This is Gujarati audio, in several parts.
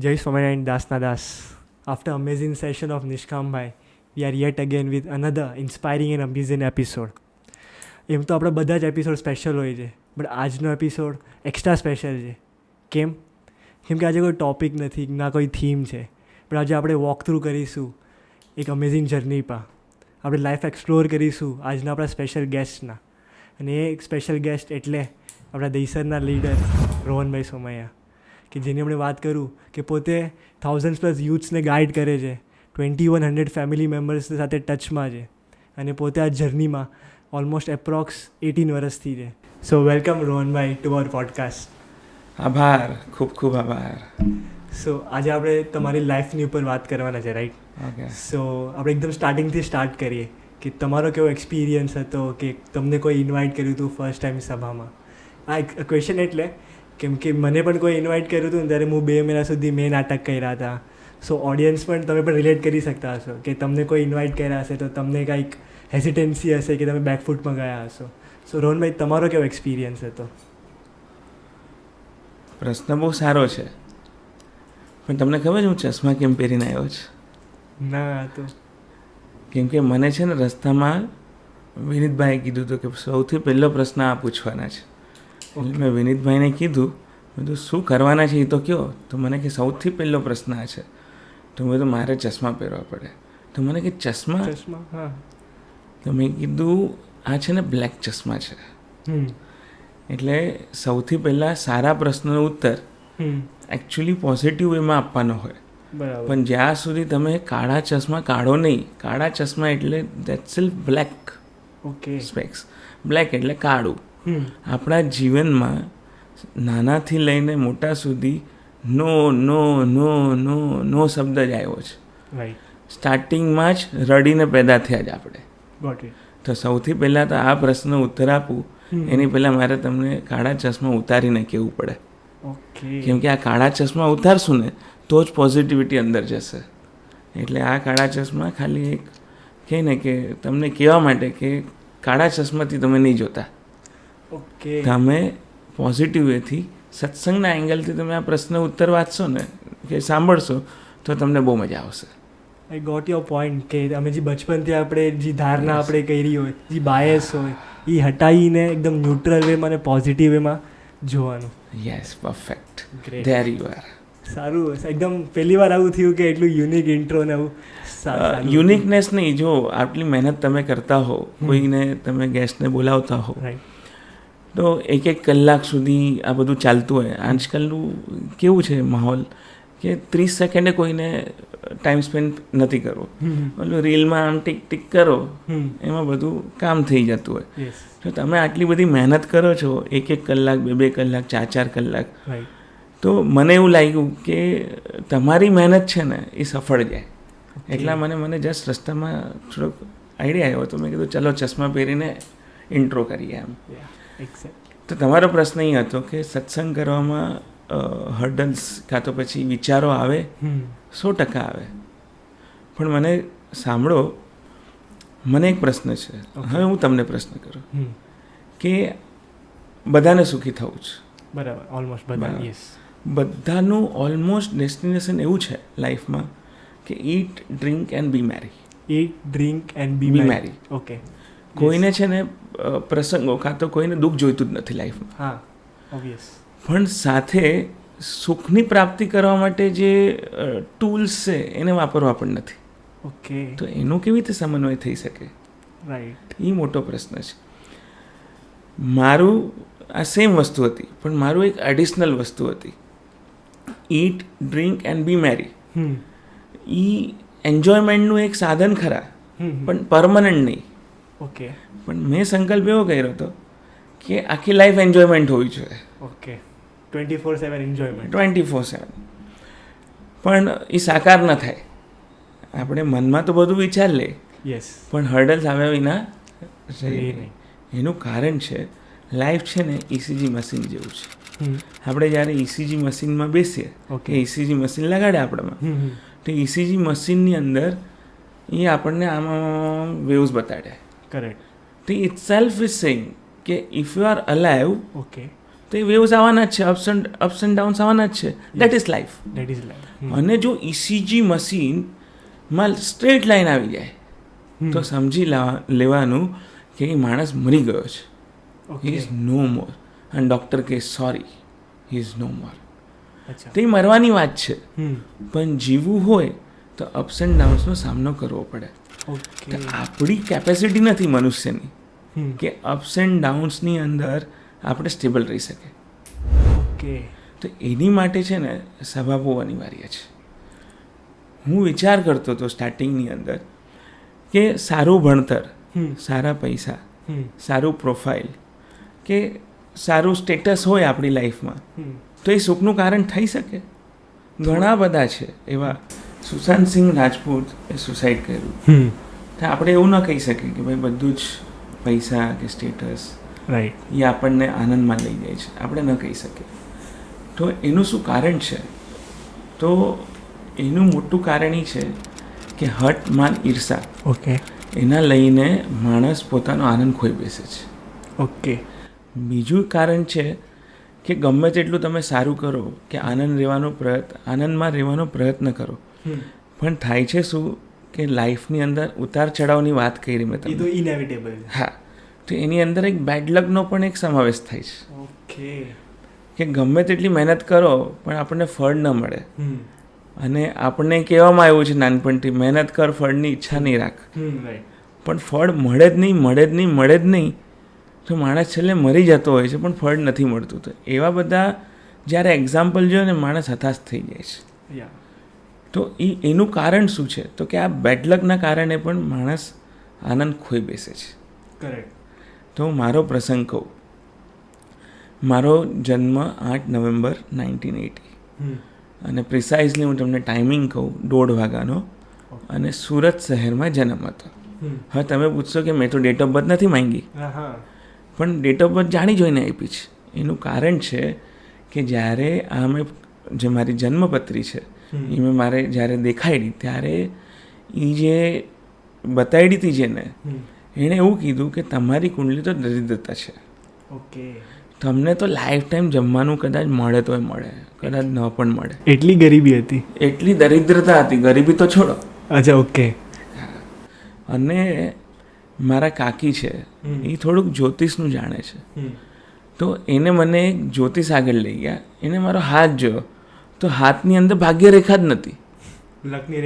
Jai Swaminarayan Dasna Das. After amazing session of Nishkam Bhai, we are yet again with another inspiring and amazing episode. એમ તો આપણે બધા જ એપિસોડ સ્પેશિયલ હોય છે, બટ આજનો એપિસોડ એક્સ્ટ્રા સ્પેશિયલ છે. કેમ કે આજે કોઈ ટૉપિક નથી, ના કોઈ થીમ છે, પણ આજે આપણે વોક થ્રુ કરીશું એક અમેઝિંગ જર્ની પર. આપણે લાઈફ એક્સપ્લોર કરીશું આજના આપણા સ્પેશિયલ ગેસ્ટના. અને એ એક સ્પેશિયલ ગેસ્ટ એટલે આપણા દહીસરના લીડર રોહનભાઈ સોમૈયા, કે જેની આપણે વાત કરું કે પોતે 1000+ યુથ્સને ગાઈડ કરે છે, 2100 ફેમિલી મેમ્બર્સ સાથે ટચમાં છે, અને પોતે આ જર્નીમાં ઓલમોસ્ટ એપ્રોક્સ 18 વર્ષથી છે. સો welcome Rohanbhai to our podcast. આભાર, ખૂબ ખૂબ આભાર. સો આજે આપણે તમારી લાઈફની ઉપર વાત કરવાના છે, રાઈટ? ઓકે. સો આપણે એકદમ સ્ટાર્ટિંગથી સ્ટાર્ટ કરીએ કે તમારો કેવો એક્સપિરિયન્સ હતો કે તમને કોઈ ઇન્વાઇટ કર્યું હતું ફર્સ્ટ ટાઈમ સભામાં. આ એક ક્વેશ્ચન એટલે કેમ કે મને પણ કોઈ ઇન્વાઇટ કર્યું હતું ને ત્યારે હું 2 મહિના સુધી મેં નાટક કર્યા હતા. સો ઓડિયન્સ પણ તમે પણ રિલેટ કરી શકતા હશો કે તમને કોઈ ઇન્વાઇટ કર્યા હશે તો તમને કાંઈક હેસિટેન્સી હશે કે તમે બેકફૂટમાં ગયા હશો. સો રોહનભાઈ, તમારો કેવો એક્સપિરિયન્સ હતો? પ્રશ્ન બહુ સારો છે, પણ તમને ખબર છે હું ચશ્મા કેમ પહેરીને આવ્યો છું? ના તો કેમ કે મને છે ને રસ્તામાં વિનીતભાઈએ કીધું હતું કે સૌથી પહેલો પ્રશ્ન આ પૂછવાના છે. એટલે મેં વિનીતભાઈને કીધું, મેં કીધું શું કરવાના છે એ તો કહો. તો મને કે સૌથી પહેલો પ્રશ્ન આ છે. તો મેં કીધું મારે ચશ્મા પહેરવા પડે. તો મને કે ચશ્મા? હા. તો મેં કીધું આ છે ને બ્લેક ચશ્મા છે. એટલે સૌથી પહેલાં સારા પ્રશ્નનો ઉત્તર એકચ્યુઅલી પોઝિટિવ વેમાં આપવાનો હોય. બરાબર. પણ જ્યાં સુધી તમે કાળા ચશ્મા કાઢો નહીં, કાળા ચશ્મા એટલે that self black okay. Specs. Black એટલે કાળું. આપણા જીવનમાં નાનાથી લઈને મોટા સુધી નો નો નો નો નો શબ્દ જ આવ્યો છે. રાઈટ. સ્ટાર્ટિંગમાં જ રડીને પેદા થયા જ આપણે. Got it. તો સૌથી પહેલાં તો આ પ્રશ્નનો ઉત્તર આપું એની પહેલાં મારે તમને કાળા ચશ્મા ઉતારીને કહેવું પડે. ઓકે. કેમ કે આ કાળા ચશ્મા ઉતારશું ને તો જ પોઝિટિવિટી અંદર જશે. એટલે આ કાળા ચશ્મા ખાલી એક કહે ને કે તમને કહેવા માટે કે કાળા ચશ્માથી તમે નહીં જોતા. ઓકે. તમે પોઝિટિવ વેથી સત્સંગના એંગલથી તમે આ પ્રશ્ન ઉત્તર વાંચશો ને કે સાંભળશો તો તમને બહુ મજા આવશે. આઈ ગોટ યોર પોઈન્ટ કે અમે જે બચપનથી આપણે જે ધારણા આપણે કરી હોય, જે બાયસ હોય, એ હટાવીને એકદમ ન્યુટ્રલ વેમાં અને પોઝિટિવ વેમાં જોવાનું. Yes, perfect. Great. There you are. સારું. એકદમ પહેલી વાર આવું થયું કે એટલું યુનિક ઇન્ટ્રો ને આવું સારું. યુનિકનેસ નહીં, જો આટલી મહેનત તમે કરતા હો, કોઈને તમે ગેસ્ટને બોલાવતા હો, રાઈટ. તો 1 કલાક સુધી આ બધું ચાલતું હોય. આજકાલનું કેવું છે માહોલ કે 30 સેકન્ડે કોઈને ટાઈમ સ્પેન્ડ નથી કરવો. ઓલું રીલમાં આમ ટીક ટીક કરો, એમાં બધું કામ થઈ જતું હોય. યસ. તો તમે આટલી બધી મહેનત કરો છો, 1 કલાક, 2 કલાક, 4 કલાક, રાઈટ. તો મને એવું લાગ્યું કે તમારી મહેનત છે ને એ સફળ જાય. એટલા મને જસ્ટ રસ્તામાં થોડોક આઈડિયા આવ્યો, તો મેં કીધું ચલો ચશ્મા પહેરીને ઇન્ટ્રો કરીએ એમ. એક્ઝેક્ટ. તો તમારો પ્રશ્ન એ હતો કે સત્સંગ કરવામાં હર્ડલ્સ કાં તો પછી વિચારો આવે, 100% આવે. પણ મને સાંભળો, મને એક પ્રશ્ન છે. હવે હું તમને પ્રશ્ન કરું કે બધાને સુખી થવું છે. બરાબર. ઓલમોસ્ટ બધા. યસ. બધાનું ઓલમોસ્ટ ડેસ્ટિનેશન એવું છે લાઈફમાં કે eat, drink and be merry. Eat, drink and be merry. Okay. કોઈને છે ને પ્રસંગો કાં તો કોઈને દુઃખ જોઈતું જ નથી લાઈફમાં. હા, ઓબ્વિયસ. પણ સાથે સુખની પ્રાપ્તિ કરવા માટે જે ટૂલ્સ છે એને વાપરવા પણ નથી. ઓકે. તો એનો કેવી રીતે સમન્વય થઈ શકે? રાઈટ. એ મોટો પ્રશ્ન છે. મારું આ સેમ વસ્તુ હતી, પણ મારું એક એડિશનલ વસ્તુ હતી. ઈટ, ડ્રિંક એન્ડ બી મેરી. એ એન્જોયમેન્ટનું એક સાધન ખરા, પણ પરમનન્ટ નહીં. ઓકે. પણ મેં સંકલ્પ એવો કર્યો હતો કે આખી લાઈફ એન્જોયમેન્ટ હોવી જોઈએ. ઓકે. 24/7 એન્જોયમેન્ટ. 24/7. પણ એ સાકાર ન થાય. આપણે મનમાં તો બધું વિચાર લે, યસ, પણ હર્ડલ્સ આવ્યા વિના એ નહીં. એનું કારણ છે લાઈફ છે ને ECG મશીન જેવું છે. આપણે જ્યારે ECG મશીનમાં બેસીએ, ઓકે, ECG મશીન લગાડે આપણામાં, તો ECG મશીનની અંદર એ આપણને આમાં વેવ્સ બતાડે. કરેક્ટ. તો ઇટ સેલ્ફ ઇઝ સેઇંગ કે if you are alive okay, તો એ વેવ્સ આવવાના જ છે, અપ્સ એન્ડ ડાઉન્સ આવવાના જ છે. That is life. That is life. અને જો ઇસીજી મશીનમાં સ્ટ્રેટ લાઈન આવી જાય તો સમજી લેવાનું કે એ માણસ મરી ગયો છે. હી ઇઝ નો મોર. અને ડૉક્ટર કે સોરી, હી ઇઝ નો મોર. તો એ મરવાની વાત છે, પણ જીવવું હોય તો અપ્સ એન્ડ ડાઉન્સનો સામનો કરવો પડે. તો આપણી કેપેસિટી નથી મનુષ્યની કે અપ્સ એન્ડ ડાઉન્સની અંદર આપણે સ્ટેબલ રહી શકે. ઓકે. તો એની માટે છે ને સભા બહુ અનિવાર્ય છે. હું વિચાર કરતો હતો સ્ટાર્ટિંગની અંદર કે સારું ભણતર, સારા પૈસા, સારું પ્રોફાઇલ કે સારું સ્ટેટસ હોય આપણી લાઈફમાં તો એ સુખનું કારણ થઈ શકે. ઘણા બધા છે એવા. સુશાંત સિંહ રાજપૂત એ સુસાઇડ કર્યું. તો આપણે એવું ન કહી શકીએ કે ભાઈ બધું જ પૈસા કે સ્ટેટસ રાઈટ એ આપણને આનંદમાં લઈ જાય છે. આપણે ન કહી શકીએ. તો એનું શું કારણ છે? તો એનું મોટું કારણ એ છે કે હટ, માન, ઈર્ષા, ઓકે, એના લઈને માણસ પોતાનો આનંદ ખોઈ બેસે છે. ઓકે. બીજું કારણ છે કે ગમે તેટલું તમે સારું કરો કે આનંદમાં રહેવાનો પ્રયત્ન કરો, પણ થાય છે શું કે લાઈફની અંદર ઉતાર ચઢાવની વાત કરી મેં તમને. એ તો ઇનેવિટેબલ. હા. તો એની અંદર એક બેડ લકનો પણ એક સમાવેશ થાય છે. ઓકે. કે ગમે તેટલી મહેનત કરો પણ આપણને ફળ ન મળે. અને આપણને કહેવામાં આવ્યું છે નાનપણથી, મહેનત કર, ફળની ઈચ્છા નહીં રાખ. પણ ફળ મળે જ નહીં તો માણસ છેલ્લે મરી જતો હોય છે પણ ફળ નથી મળતું. તો એવા બધા જ્યારે એક્ઝામ્પલ જોયો ને માણસ હતાશ થઈ જાય છે. તો એનું કારણ શું છે? તો કે આ બેડલકના કારણે પણ માણસ આનંદ ખોઈ બેસે છે. કરેક્ટ. તો મારો પ્રસંગ કહું. મારો જન્મ 8 નવેમ્બર 1980 અને પ્રિસાઇઝલી હું તમને ટાઈમિંગ કહું 1:30 વાગ્યાનો, અને સુરત શહેરમાં જન્મ હતો. હવે તમે પૂછશો કે મેં તો ડેટ ઓફ બર્થ નથી માંગી, પણ ડેટ ઓફ બર્થ જાણી જોઈને આપી છે. એનું કારણ છે કે જ્યારે આ મેં જે મારી જન્મપત્રી છે એ મેં મારે જ્યારે દેખાડી ત્યારે એ જે બતાવી હતી જેને, એણે એવું કીધું કે તમારી કુંડલી તો દરિદ્રતા છે. ઓકે. તમને તો લાઈફ ટાઈમ જમવાનું કદાચ મળે તોય મળે, કદાચ ન પણ મળે. એટલી ગરીબી હતી, એટલી દરિદ્રતા હતી. ગરીબી તો છોડો. અચ્છા. ઓકે. અને મારા કાકી છે એ થોડુંક જ્યોતિષનું જાણે છે. તો એને મને એક જ્યોતિષ આગળ લઈ ગયા. એને મારો હાથ જોયો તો હાથની અંદર ભાગ્યરેખા જ નથી, લકની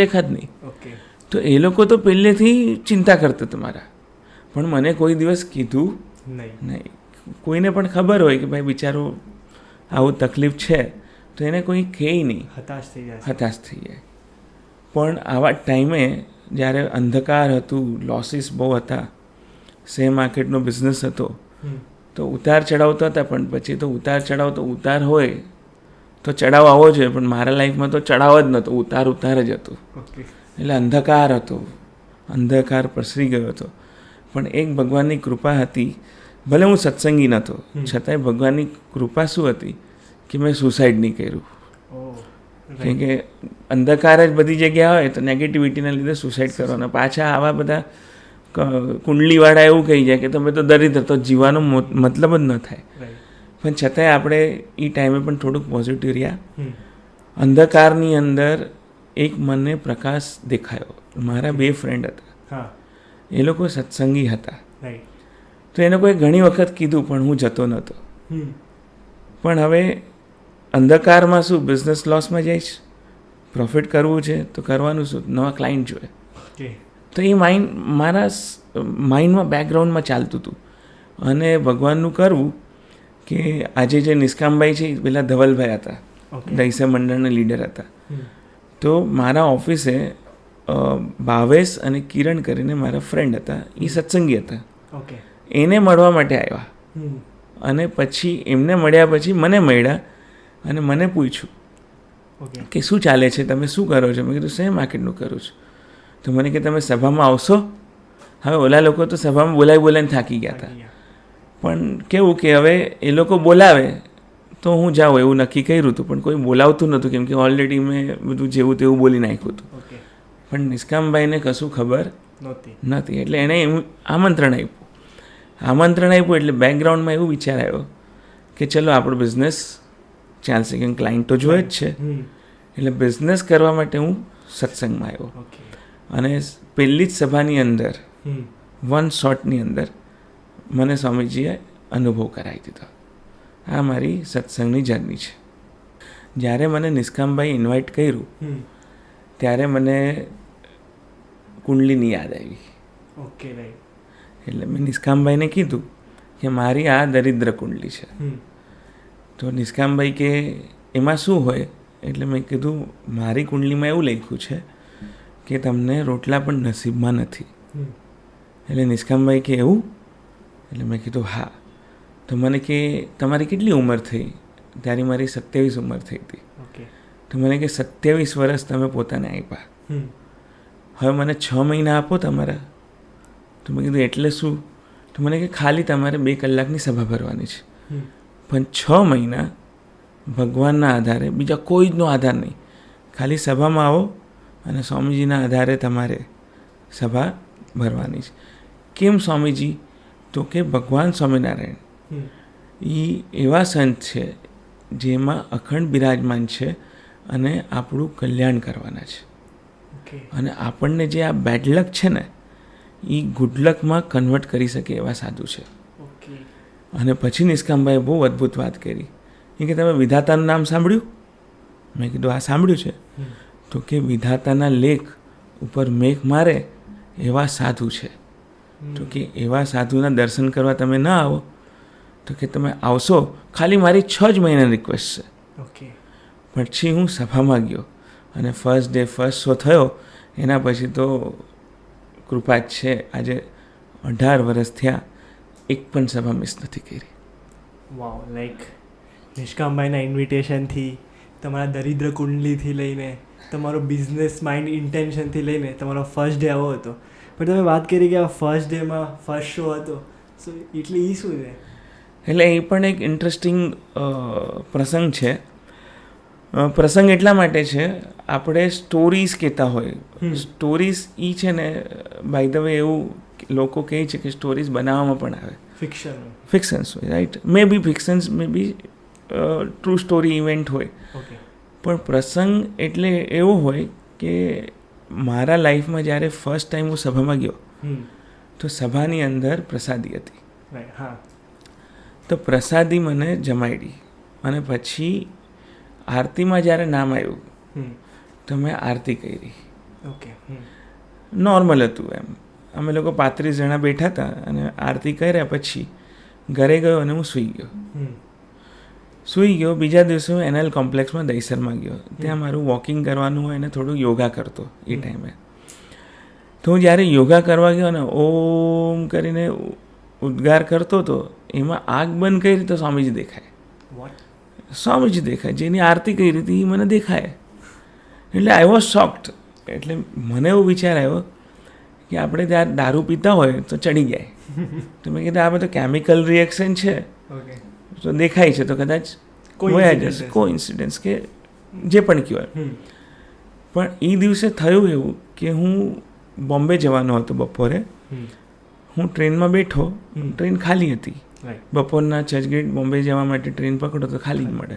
રેખા જ નહીં. ઓકે. તો એ લોકો તો પહેલેથી ચિંતા કરતા હતા મારા, પણ મને કોઈ દિવસ કીધું નહીં. કોઈને પણ ખબર હોય કે ભાઈ બિચારો આવું તકલીફ છે તો એને કોઈ કહે નહીં, હતાશ થઈ જાય. પણ આવા ટાઈમે જ્યારે અંધકાર હતું, લોસીસ બહુ હતા, શેર માર્કેટનો બિઝનેસ હતો, તો ઉતાર ચઢાવ તો હતા, પણ પછી તો ઉતાર હોય તો ચઢાવ આવવો જોઈએ, પણ મારા લાઈફમાં તો ચઢાવ જ નહોતો, ઉતાર જ હતું. એટલે અંધકાર હતો, અંધકાર પ્રસરી ગયો હતો. પણ એક ભગવાનની કૃપા હતી. ભલે હું સત્સંગી નહોતો છતાંય ભગવાનની કૃપા શું હતી કે મેં સુસાઇડ નહીં કર્યું. કેમ કે અંધકાર જ બધી જગ્યા હોય તો નેગેટિવિટીના લીધે સુસાઇડ કરવાના. પાછા આવા બધા કુંડલીવાળા એવું કહી જાય કે તમે તો દરિદ્ર, તો જીવવાનો મતલબ જ ન થાય. પણ છતાંય આપણે એ ટાઈમે પણ થોડુંક પોઝિટિવ રહ્યા. અંધકારની અંદર એક મને પ્રકાશ દેખાયો. મારા 2 ફ્રેન્ડ હતા, એ લોકો સત્સંગી હતા. તો એ લોકોએ ઘણી વખત કીધું પણ હું જતો નહોતો. પણ હવે અંધકારમાં શું, બિઝનેસ લોસમાં જઈશ, પ્રોફિટ કરવું છે તો કરવાનું શું, નવા ક્લાયન્ટ જોઈએ. તો એ મારા માઇન્ડમાં બેકગ્રાઉન્ડમાં ચાલતું હતું. અને ભગવાનનું કરવું કે આજે જે નિષ્કામભાઈ છે એ પેલા ધવલભાઈ હતા, દૈસે મંડળના લીડર હતા. તો મારા ઓફિસે ભાવેશ અને કિરણ કરીને મારા ફ્રેન્ડ હતા, એ સત્સંગી હતા. એને મળવા માટે આવ્યા. અને પછી એમને મળ્યા પછી મને મળ્યા અને મને પૂછ્યું કે શું ચાલે છે, તમે શું કરો છો? મેં કીધું શેર માર્કેટનું કરું છું. તો મને કે તમે સભામાં આવશો? હવે ઓલા લોકો તો સભામાં બોલાવીને થાકી ગયા હતા. પણ કેવું કે હવે એ લોકો બોલાવે તો હું જાઉં એવું નક્કી કર્યું હતું, પણ કોઈ બોલાવતું નહોતું કેમ કે ઓલરેડી મેં બધું જેવું તેવું બોલી નાખ્યું હતું. પણ નિષ્કામભાઈને કશું ખબર નહોતી. એટલે એણે આમંત્રણ આપ્યું એટલે બેકગ્રાઉન્ડમાં એવું વિચાર આવ્યો કે ચલો આપણો બિઝનેસ ચાલશે, કેમ ક્લાયન્ટ તો જોઈએ જ છે. એટલે બિઝનેસ કરવા માટે હું સત્સંગમાં આવ્યો. અને પહેલી જ સભાની અંદર 1 શોટની અંદર મને સ્વામીજીએ અનુભવ કરાવી દીધો. આ મારી સત્સંગની જર્ની છે. જ્યારે મને નિષ્કામભાઈ ઇન્વાઇટ કર્યું ત્યારે મને કુંડલીની યાદ આવી. Okay, right. એટલે મેં નિષ્કામભાઈને કીધું કે મારી આ દરિદ્ર કુંડલી છે. તો નિષ્કામભાઈ કે એમાં શું હોય? એટલે મેં કીધું મારી કુંડલીમાં એવું લખ્યું છે કે તમને રોટલા પણ નસીબમાં નથી. એટલે નિષ્કામભાઈ કે એવું? એટલે મેં કીધું હા. તો મને કે તમારી કેટલી ઉંમર થઈ? ત્યારે મારી 27 ઉંમર થઈ હતી. તો મને કે 27 વર્ષ તમે પોતાને આપ્યા, હવે મને 6 મહિના આપો તમારા. તો મેં કીધું એટલે શું? તો મને કે ખાલી તમારે 2 કલાકની સભા ભરવાની છે, પણ 6 મહિના ભગવાનના આધારે, બીજા કોઈ જનો આધાર નહીં, ખાલી સભામાં આવો અને સ્વામીજીના આધારે તમારે સભા ભરવાની છે. કેમ સ્વામીજી? તો કે ભગવાન સ્વામિનારાયણ એ એવા સંત છે જેમાં અખંડ બિરાજમાન છે અને આપણું કલ્યાણ કરવાના છે. અને આપણને જે આ બેડ લક છે ને એ ગુડ લકમાં કન્વર્ટ કરી શકે એવા સાધુ છે. અને પછી નિષ્કામભાઈએ બહુ અદ્ભુત વાત કરી કે તમે વિધાતાનું નામ સાંભળ્યું? મેં કીધું આ સાંભળ્યું છે. તો કે વિધાતાના લેખ ઉપર મેઘ મારે એવા સાધુ છે. તો કે એવા સાધુના દર્શન કરવા તમે ના આવો તો કે તમે આવશો, ખાલી મારી 6 જ મહિનાની રિક્વેસ્ટ છે. પછી હું સભામાં ગયો અને ફર્સ્ટ ડે ફર્સ્ટ શો થયો. એના પછી તો કૃપા જ છે, આજે 18 વર્ષ થયા, એક પણ સભા મિસ નથી કરી. વાવ! લાઈક નિષ્કામભાઈના ઇન્વિટેશનથી, તમારા દરિદ્ર કુંડલીથી લઈને, તમારો બિઝનેસ માઇન્ડ ઇન્ટેન્શનથી લઈને તમારો ફર્સ્ટ ડે આવો હતો. પણ તમે વાત કરી કે આ ફર્સ્ટ ડેમાં ફર્સ્ટ શો હતો, સો એટલે એ શું છે? એટલે એ પણ એક ઇન્ટરેસ્ટિંગ પ્રસંગ છે. પ્રસંગ એટલા માટે છે, આપણે સ્ટોરીઝ કહેતા હોય. સ્ટોરીઝ એ છે ને, બાય ધ વે એવું લોકો કહે છે કે સ્ટોરીઝ બનાવવામાં પણ આવે, ફિક્શન્સ હોય, right? Maybe fictions, maybe true story event હોય. પણ પ્રસંગ એટલે એવો હોય કે મારા લાઈફમાં જ્યારે ફર્સ્ટ ટાઈમ હું સભામાં ગયો તો સભાની અંદર પ્રસાદી હતી. તો પ્રસાદી મને જમાડી અને પછી આરતીમાં જ્યારે નામ આવ્યું તો મેં આરતી કરી. નોર્મલ હતું એમ. અમે લોકો 35 જણા બેઠા હતા અને આરતી કર્યા પછી ઘરે ગયો અને હું સૂઈ ગયો. બીજા દિવસે હું NL કોમ્પ્લેક્સમાં દહીસરમાં ગયો. ત્યાં મારું વોકિંગ કરવાનું હોય અને થોડું યોગા કરતો એ ટાઈમે. તો હું જ્યારે યોગા કરવા ગયો ને ઓમ કરીને ઉદ્ગાર કરતો હતો, એમાં આંખ બંધ કરી તો સ્વામીજી દેખાય. સ્વામીજી દેખાય, જેની આરતી કરી હતી એ મને દેખાય. એટલે આઈ વોઝ શોક્ડ. એટલે મને એવો વિચાર આવ્યો કે આપણે ત્યાં દારૂ પીતા હોય તો ચડી જાય. તો મેં કીધું આ બધું કેમિકલ રિએક્શન છે, તો દેખાય છે તો કદાચ કોઇન્સિડન્સ કે જે પણ કહેવાય. પણ એ દિવસે થયું એવું કે હું બોમ્બે જવાનો હતો બપોરે. હું ટ્રેનમાં બેઠો, ટ્રેન ખાલી હતી. બપોરના ચર્ચગેટ બોમ્બે જવા માટે ટ્રેન પકડો તો ખાલી જ મળે.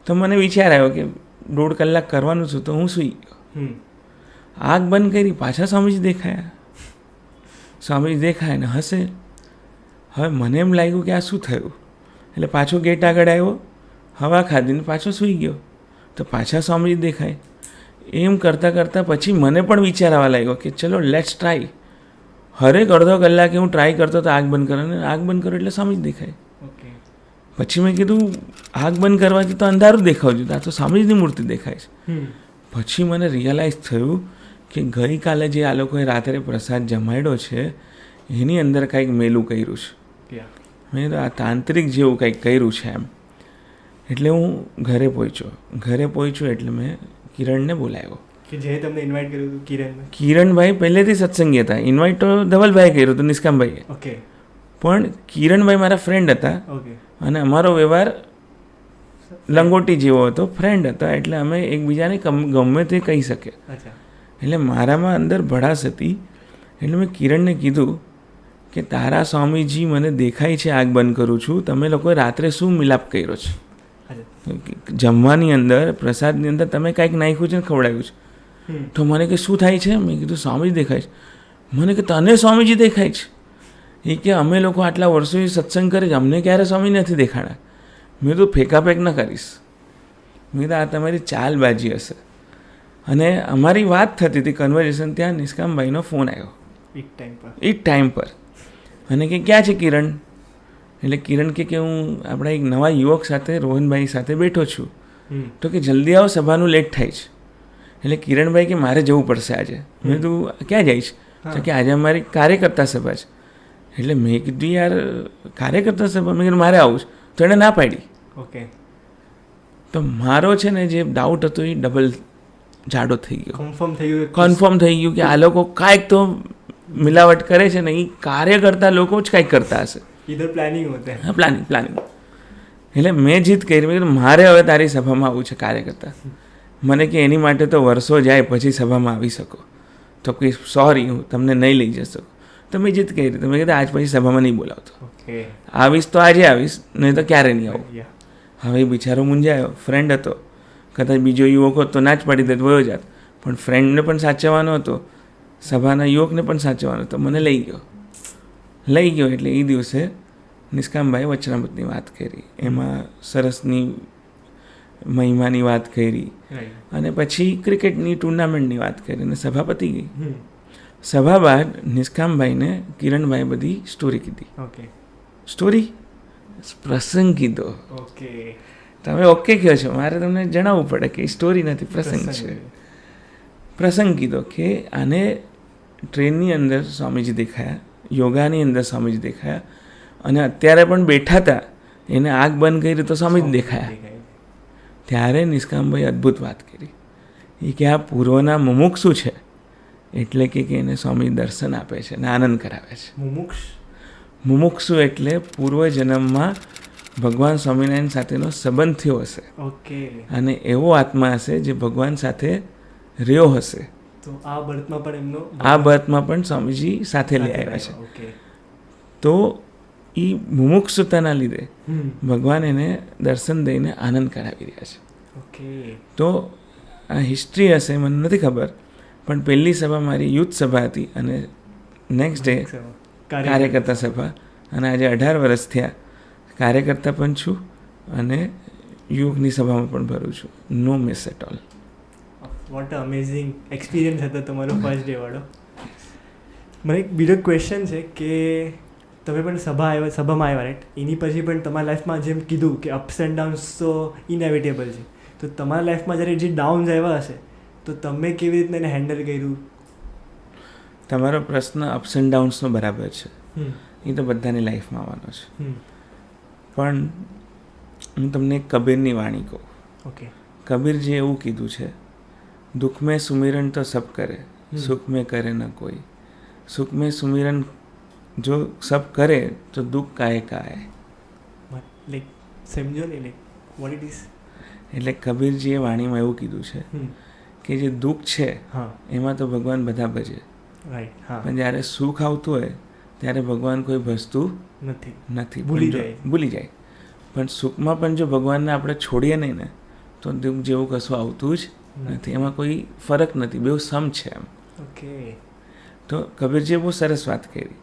તો મને વિચાર આવ્યો કે 1.5 કલાક કરવાનું છું, તો હું સૂઈ ગયો. આંખ બંધ કરી, પાછા સ્વામીજી દેખાયા. સ્વામીજી દેખાય ને હશે. હવે મને એમ લાગ્યું કે આ શું થયું. એટલે પાછો ગેટ આગળ આવ્યો, હવા ખાધીને પાછો સૂઈ ગયો. તો પાછા સ્વામીજી દેખાય. એમ કરતાં કરતાં પછી મને પણ વિચાર આવવા લાગ્યો કે ચલો લેટ્સ ટ્રાય. હરેક અડધો કલાકે હું ટ્રાય કરતો તો આંખ બંધ કરવાની, આંખ બંધ કરો એટલે સ્વામીજી દેખાય. પછી મેં કીધું આંખ બંધ કરવાથી તો અંધારું દેખાવું જોઈએ, આ તો સ્વામીજીની મૂર્તિ દેખાય છે. પછી મને રિયલાઇઝ થયું કે ગઈકાલે જે આ લોકોએ રાત્રે પ્રસાદ જમાડ્યો છે એની અંદર કાંઈક મેલું કર્યું છે. મેં તો આ તાંત્રિક જેવું કંઈક કર્યું છે એમ. એટલે હું ઘરે પહોંચ્યો એટલે મેં કિરણને બોલાવ્યો. કે જે તમને ઇન્વાઇટ કર્યું હતું કિરણભાઈ? કિરણભાઈ પહેલેથી સત્સંગી હતા. ઇન્વાઇટ તો ધવલભાઈ કર્યું હતું, નિષ્કામભાઈએ. પણ કિરણભાઈ મારા ફ્રેન્ડ હતા અને અમારો વ્યવહાર લંગોટી જેવો હતો, ફ્રેન્ડ હતા. એટલે અમે એકબીજાને ગમે તે કહી શકીએ. એટલે મારામાં અંદર ભડાસ હતી. એટલે મેં કિરણને કીધું કે તારા સ્વામીજી મને દેખાય છે આગ બંધ કરું છું, તમે લોકોએ રાત્રે શું મિલાપ કર્યો છે? જમવાની અંદર પ્રસાદની અંદર તમે કાંઈક નાખ્યું છે ને ખવડાવ્યું છે. તો મને કે શું થાય છે? મેં કીધું સ્વામીજી દેખાય છે. મને કે તને સ્વામીજી દેખાય છે? એ કે અમે લોકો આટલા વર્ષોથી સત્સંગ કરે છે, અમને ક્યારે સ્વામી નથી દેખાડા. મેં તો ફેંકાફેંક ન કરીશ. મેં કીધું આ તમારી ચાલબાજી હશે. અને અમારી વાત થતી હતી કન્વર્ઝેશન, ત્યાં નિષ્કામભાઈનો ફોન આવ્યો એ ટાઈમ પર. અને કે ક્યાં છે કિરણ? એટલે કિરણ કે હું આપણા એક નવા યુવક સાથે રોહનભાઈ સાથે બેઠો છું. તો કે જલ્દી આવો, સભાનું લેટ થાય છે. એટલે કિરણભાઈ કે મારે જવું પડશે આજે. મેં તું ક્યાં જઈશ? તો કે આજે અમારી કાર્યકર્તા સભા છે. એટલે મેં કીધું યાર કાર્યકર્તા સભા, મેં કીધું મારે આવું છે. તો એણે ના પાડી. ઓકે. તો મારો છે ને જે ડાઉટ હતો એ ડબલ જાડો થઈ ગયો. કન્ફર્મ થઈ ગયું કે આ લોકો કાંઈક તો મિલાવટ કરે છે ને, એ કાર્યકર્તા લોકો જ કાંઈક કરતા હશે. હા, પ્લાનિંગ. એટલે મેં જીત કરી. મેં કીધું મારે હવે તારી સભામાં આવવું છે કાર્યકર્તા. મને કે એની માટે તો વર્ષો જાય પછી સભામાં આવી શકો. તો કોઈ સોરી, હું તમને નહીં લઈ જઈ શકું. તો મેં જીત કરી. તો મેં કીધું આજ પછી સભામાં નહીં બોલાવતો. આવીશ તો આજે આવીશ, નહીં તો ક્યારે નહીં આવું. હવે બિચારો મૂંઝાયો. ફ્રેન્ડ હતો, કદાચ બીજો યુવક હોત તો ના જ પાડી દેત, વયો જાત. પણ ફ્રેન્ડને પણ સાચવવાનો હતો, સભાના યુવકને પણ સાચવવાનો હતો. મને લઈ ગયો. એટલે એ દિવસે નિષ્કામભાઈ વચનામૃતની વાત કરી, એમાં સરસની મહિમાની વાત કરી, અને પછી ક્રિકેટની ટુર્નામેન્ટની વાત કરી, અને સભા પતી ગઈ. સભા બાદ નિષ્કામભાઈને કિરણભાઈ બધી સ્ટોરી કીધી. સ્ટોરી પ્રસંગ કીધો. તમે ઓકે કહો છો, મારે તમને જણાવવું પડે કે સ્ટોરી નથી, પ્રસંગ છે. પ્રસંગ કીધો કે આને ટ્રેનની અંદર સ્વામીજી દેખાયા, યોગાની અંદર સ્વામીજી દેખાયા, અને અત્યારે પણ બેઠા હતા, એને આગ બંધ કરી તો સ્વામીજી દેખાયા. ત્યારે નિષ્કામભાઈ અદ્ભુત વાત કરી. એ કે આ પૂર્વના મુમુક્ષુ છે, એટલે કે એને સ્વામી દર્શન આપે છે અને આનંદ કરાવે છે. મુમુક્ષુ એટલે પૂર્વજન્મમાં ભગવાન સ્વામિનારાયણ સાથેનો સંબંધ થયો હશે, અને એવો આત્મા હશે જે ભગવાન સાથે રહ્યો હશે. તો આ બર્થમાં પણ સ્વામીજી સાથે લઈ આવ્યા છે. તો એ મુમુક્ષુતાના લીધે ભગવાન એને દર્શન દઈને આનંદ કરાવી રહ્યા છે. તો આ હિસ્ટ્રી હશે, મને નથી ખબર, પણ પહેલી સભા મારી યુથ સભા હતી, અને નેક્સ્ટ ડે કાર્યકર્તા સભા. અને આજે 18 વર્ષ થયા. કાર્યકર્તા પણ છું અને યુવકની સભામાં પણ ભરું છું. No miss at all. What amazing experience હતો તમારો ફર્સ્ટ ડે વાળો. મને એક બીજો ક્વેશ્ચન છે કે તમે પણ સભામાં આવ્યા રાઈટ, એની પછી પણ તમારા લાઈફમાં જેમ કીધું કે અપ્સ એન્ડ ડાઉન્સ તો ઇનેવિટેબલ છે, તો તમારા લાઈફમાં જ્યારે જે ડાઉન્સ આવ્યા હશે તો તમે કેવી રીતના એને હેન્ડલ કર્યું? તમારો પ્રશ્ન અપ્સ એન્ડ ડાઉન્સનો બરાબર છે, એ તો બધાની લાઈફમાં આવવાનો છે. પણ હું તમને કબીરની વાણી કહું. કબીરજીએ એવું કીધું છે, દુઃખ મેં સુમિરન તો સબ કરે, સુખ મેં કરે ન કોઈ. સુખ મેં સુમિરન જો સબ કરે તો દુઃખ કાય કાય. સમજો ને વોટ ઇટ ઇઝ. એટલે કબીરજીએ વાણીમાં એવું કીધું છે કે જે દુઃખ છે એમાં તો ભગવાન બધા ભજે, પણ જ્યારે સુખ આવતું હોય ત્યારે ભગવાન કોઈ ભજતું નથી, ભૂલી જાય. પણ સુખમાં પણ જો ભગવાનને આપણે છોડીએ નહીં ને તો દુઃખ જેવું કશું આવતું જ નથી. એમાં કોઈ ફરક નથી, બેઉ સમ છે એમ. તો કબીરજીએ બહુ સરસ વાત કરી.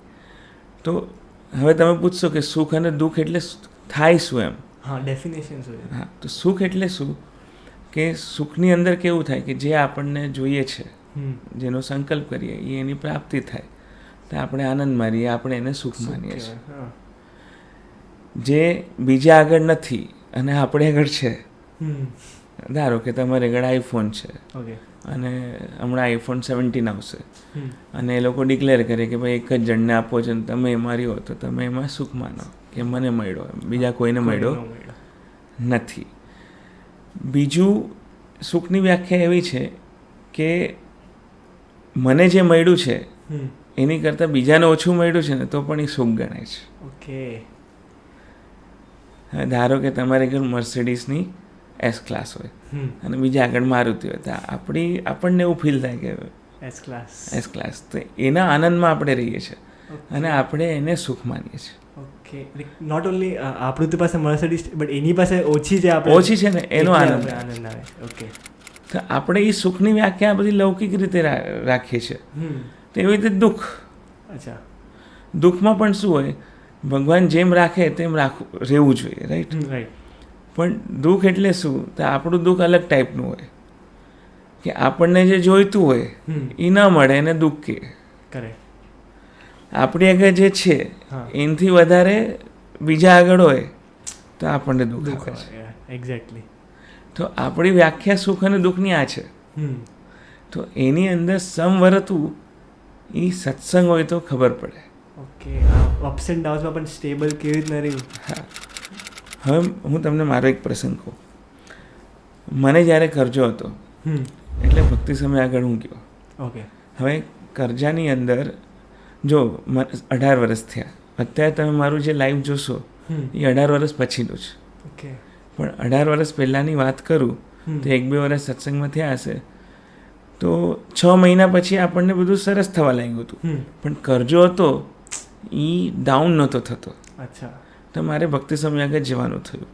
તો હવે તમે પૂછશો કે સુખ અને દુઃખ એટલે થાય શું એમ? ડેફિનેશન શું? હા, તો સુખ એટલે શું કે સુખની અંદર કેવું થાય કે જે આપણને જોઈએ છે, જેનો સંકલ્પ કરીએ એ એની પ્રાપ્તિ થાય તો આપણે આનંદ માનીએ, આપણે એને સુખ માનીએ છીએ. જે બીજા આગળ નથી અને આપણે આગળ છે, ધારો કે તમારે આગળ આઈફોન છે અને હમણાં આઈફોન 17 આવશે, અને એ લોકો ડિક્લેર કરે કે ભાઈ એક જ જણને આપો છો, તમે મારી હો તો તમે એમાં સુખ માનો કે મને મળ્યો, બીજા કોઈને મળ્યો નથી. બીજું સુખની વ્યાખ્યા એવી છે કે મને જે મળ્યું છે એની કરતાં બીજાને ઓછું મળ્યું છે ને તો પણ એ સુખ ગણાય છે. હવે ધારો કે તમારે ઘર મર્સિડીઝની એસ ક્લાસ હોય અને બીજા આગળ મારુતિ હોય, તો આપણને એવું ફીલ થાય કે એસ ક્લાસ, તો એના આનંદમાં આપણે રહીએ છીએ. અને આપણે એને સુખ માનીએ છીએ. ઓકે, નોટ ઓનલી આપણું તો પાસે મર્સિડીઝ બટ એની પાસે ઓછી છે, આપણે ઓછી છે ને એનો આનંદ આવે. ઓકે, તો આપણે એ સુખની વ્યાખ્યા બધી લૌકિક રીતે રાખીએ છીએ. તો એવી રીતે દુઃખ. અચ્છા, દુઃખમાં પણ શું હોય, ભગવાન જેમ રાખે તેમ રહેવું જોઈએ, રાઈટ? રાઈટ. પણ દુઃખ એટલે શું? તો આપણું દુઃખ અલગ ટાઈપનું હોય કે આપણને જે જોઈતું હોય એ ન મળે એને દુઃખ કહે. કરેક્ટ. આપણી આગળ જે છે એનાથી વધારે બીજા આગળ હોય તો આપણને દુઃખ આવે છે. એક્ઝેક્ટલી. તો આપણી વ્યાખ્યા સુખ અને દુઃખની આ છે. તો એની અંદર સમવર્તવું એ સત્સંગ હોય તો ખબર પડે. ઓકે, અપ્સ એન્ડ ડાઉન્સમાં પણ સ્ટેબલ કેવી રીતના રહ્યું? હા, હવે હું તમને મારો એક પ્રસંગ કહું. મને જ્યારે કરજો હતો એટલે ભક્તિ સમય આગળ હું ગયો. ઓકે. હવે કરજાની અંદર જો 18 વર્ષ થયા, અત્યારે તમે મારું જે લાઈવ જોશો એ 18 વર્ષ પછીનું છે. ઓકે. પણ 18 વર્ષ પહેલાંની વાત કરું તો 1-2 વર્ષ સત્સંગમાં થયા હશે, તો 6 મહિના પછી આપણને બધું સરસ થવા લાગ્યું હતું. પણ કરજો હતો એ ડાઉન નહોતો થતો. અચ્છા. તો મારે ભક્તિ સમય આગળ જવાનું થયું.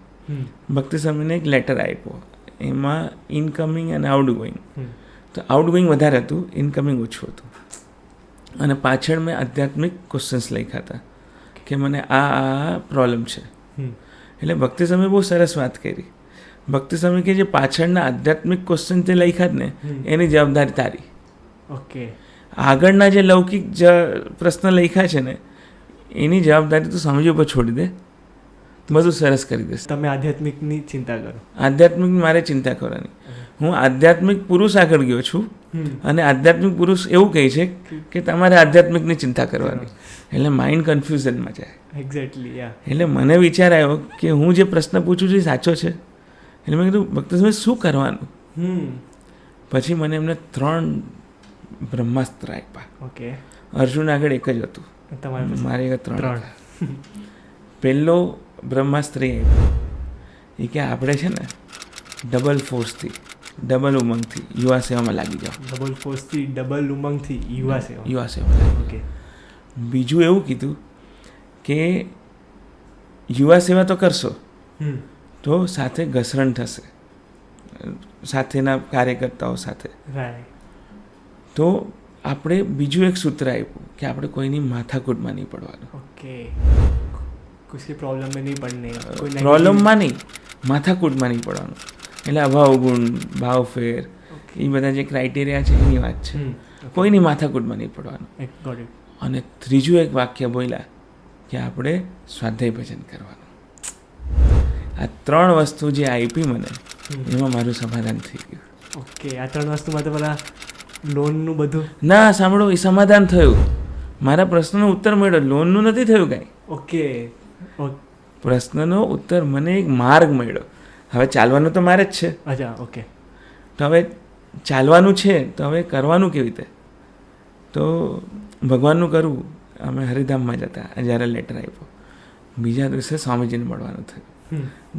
ભક્તિ સમયને એક લેટર આપ્યો, એમાં ઇનકમિંગ અને આઉટગોઈંગ. તો આઉટગોઈંગ વધારે હતું, ઇનકમિંગ ઓછું હતું. અને પાછળ મેં આધ્યાત્મિક ક્વેશ્ચન્સ લખ્યા હતા કે મને આ પ્રોબ્લેમ છે. એટલે ભક્તિ સમય બહુ સરસ વાત કરી. ભક્તિ સમય કે જે પાછળના આધ્યાત્મિક ક્વેશ્ચન તે લખ્યા જ ને એની જવાબદારી તારી. ઓકે. આગળના જે લૌકિક પ્રશ્ન લખ્યા છે ને એની જવાબદારી તું સ્વામીજી ઉપર છોડી દે, બધું સરસ કરી દેશે. તમે આધ્યાત્મિકની ચિંતા કરો. આધ્યાત્મિક મારે ચિંતા કરવાની. હું આધ્યાત્મિક પુરુષ આગળ ગયો છું અને આધ્યાત્મિક પુરુષ એવું કહે છે કે તમારે આધ્યાત્મિકની ચિંતા કરવાની. એટલે માઇન્ડ કન્ફ્યુઝનમાં જાય. એક્ઝેક્ટલી. એટલે મને વિચાર આવ્યો કે હું જે પ્રશ્ન પૂછું છું એ સાચો છે. એટલે મેં કીધું ભક્તિ સમય શું કરવાનું? પછી મને એમને 3 બ્રહ્માસ્ત્ર આપ્યા. ઓકે. અર્જુન આગળ એક જ હતું, મારી આગળ 3. પહેલો બ્રહ્માસ્ત્ર આપ્યો એ કે આપણે છે ને ડબલ ફોર્સથી, ડબલ ઉમંગથી યુવા સેવામાં લાગી જાઓ. ડબલ ફોર્સથી, ડબલ ઉમંગથી યુવા સેવામાં. ઓકે. બીજું એવું કીધું કે યુવા સેવા તો કરશો તો સાથે ઘસરણ થશે સાથેના કાર્યકર્તાઓ સાથે. તો આપણે બીજું એક સૂત્ર આપ્યું કે આપણે કોઈની માથાકૂટમાં નહીં પડવાનું. ઓકે. કોઈ પ્રોબ્લેમમાં નહીં પડને, પ્રોબ્લેમમાં નહીં, માથાકૂટમાં નહીં પડવાનું. એટલે અભાવ ગુણ, ભાવ ફેર, એ બધા જે ક્રાઇટેરિયા છે એની વાત છે. કોઈની માથાકૂટમાં નહીં પડવાનું. અને ત્રીજું એક વાક્ય બોલ્યા કે આપણે સ્વાધ્યાય ભજન કરવાનું. આ 3 વસ્તુ જે આપી મને એમાં મારું સમાધાન થઈ ગયું. ઓકે. આ 3 વસ્તુમાં તો પેલા લોનનું બધું ના સાંભળો, એ સમાધાન થયું. મારા પ્રશ્નનો ઉત્તર મળ્યો, લોનનું નથી થયું કાંઈ. ઓકે. પ્રશ્નનો ઉત્તર મને એક માર્ગ મળ્યો. હવે ચાલવાનું તો મારે જ છે. અચ્છા. ઓકે. તો હવે ચાલવાનું છે તો હવે કરવાનું કેવી રીતે? તો ભગવાનનું કરવું. અમે હરિધામમાં જતા જ્યારે લેટર આપ્યો, બીજા દિવસે સ્વામીજીને મળવાનું થયું.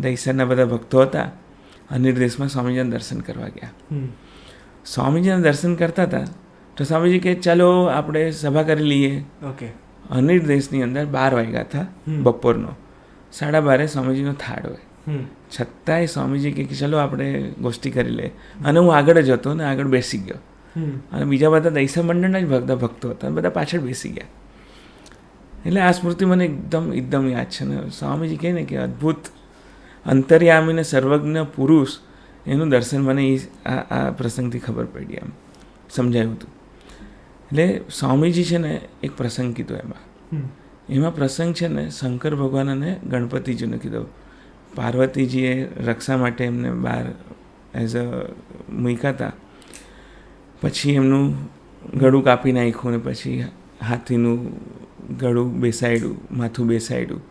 દહીસરના બધા ભક્તો હતા. અનિર્દેશમાં સ્વામીજીના દર્શન કરવા ગયા. સ્વામીજીના દર્શન કરતા હતા તો સ્વામીજી કે ચાલો આપણે સભા કરી લઈએ. ઓકે. અનિર્દેશની અંદર 12 વાગ્યા હતા બપોરનો. 12:30 સ્વામીજીનો થાળ હોય. છતાંય સ્વામીજી કે ચલો આપણે ગોષ્ઠી કરી લે. અને હું આગળ જ હતો ને આગળ બેસી ગયો. અને બીજા બધા દૈસા મંડળના જ ભક્તો હતા, બધા પાછળ બેસી ગયા. એટલે આ સ્મૃતિ મને એકદમ યાદ છે ને. સ્વામીજી કહે ને કે અદ્ભુત અંતર્યામી ને સર્વજ્ઞ પુરુષ, એનું દર્શન મને આ પ્રસંગથી ખબર પડી, એમ સમજાયું હતું. એટલે સ્વામીજી છે ને એક પ્રસંગ કીધો એમાં પ્રસંગ છે ને શંકર ભગવાન અને ગણપતિજીનો કીધો. પાર્વતીજીએ રક્ષા માટે એમને બહાર એઝ અ મૂક્યા હતા. પછી એમનું ગળું કાપી નાખ્યું ને પછી હાથીનું ગળું બેસાડ્યું, માથું બેસાડ્યું.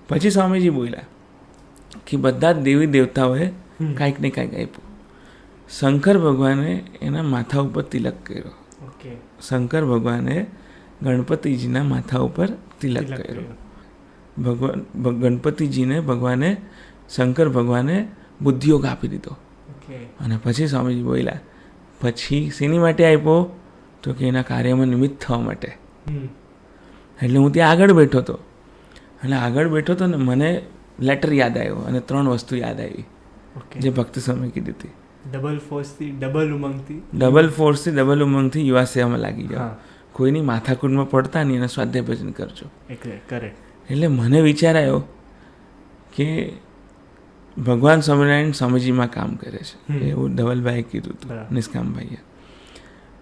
પછી સ્વામીજી બોલ્યા કે બધા જ દેવી દેવતાઓએ કાંઈક ને કાંઈક આપ્યું. શંકર ભગવાને એના માથા ઉપર તિલક કર્યો. શંકર ભગવાને ગણપતિજીના માથા ઉપર તિલક કર્યો. ગણપતિજીને શંકર ભગવાને બુદ્ધિયોગ આપી દીધો. અને પછી સ્વામીજી બોલ્યા, પછી શેની માટે આપ્યો? તો કે એના કાર્યમાં નિમિત્ત થવા માટે. એટલે હું ત્યાં આગળ બેઠો હતો, અને આગળ બેઠો હતો ને મને લેટર યાદ આવ્યો અને 3 વસ્તુ યાદ આવી જે ભક્તિ સ્વામી કીધી હતી. ડબલ ફોર્સથી ડબલ ઉમંગથી ડબલ ઉમંગથી યુવા સેવામાં લાગી જાઓ, કોઈની માથાકૂટમાં પડતા નહીં અને સ્વાધ્યાય ભજન કરજો. એટલે મને વિચાર આવ્યો કે ભગવાન સ્વામિનારાયણ સ્વામીજીમાં કામ કરે છે, એવું ધવલભાઈએ કીધું હતું, નિષ્કામભાઈએ.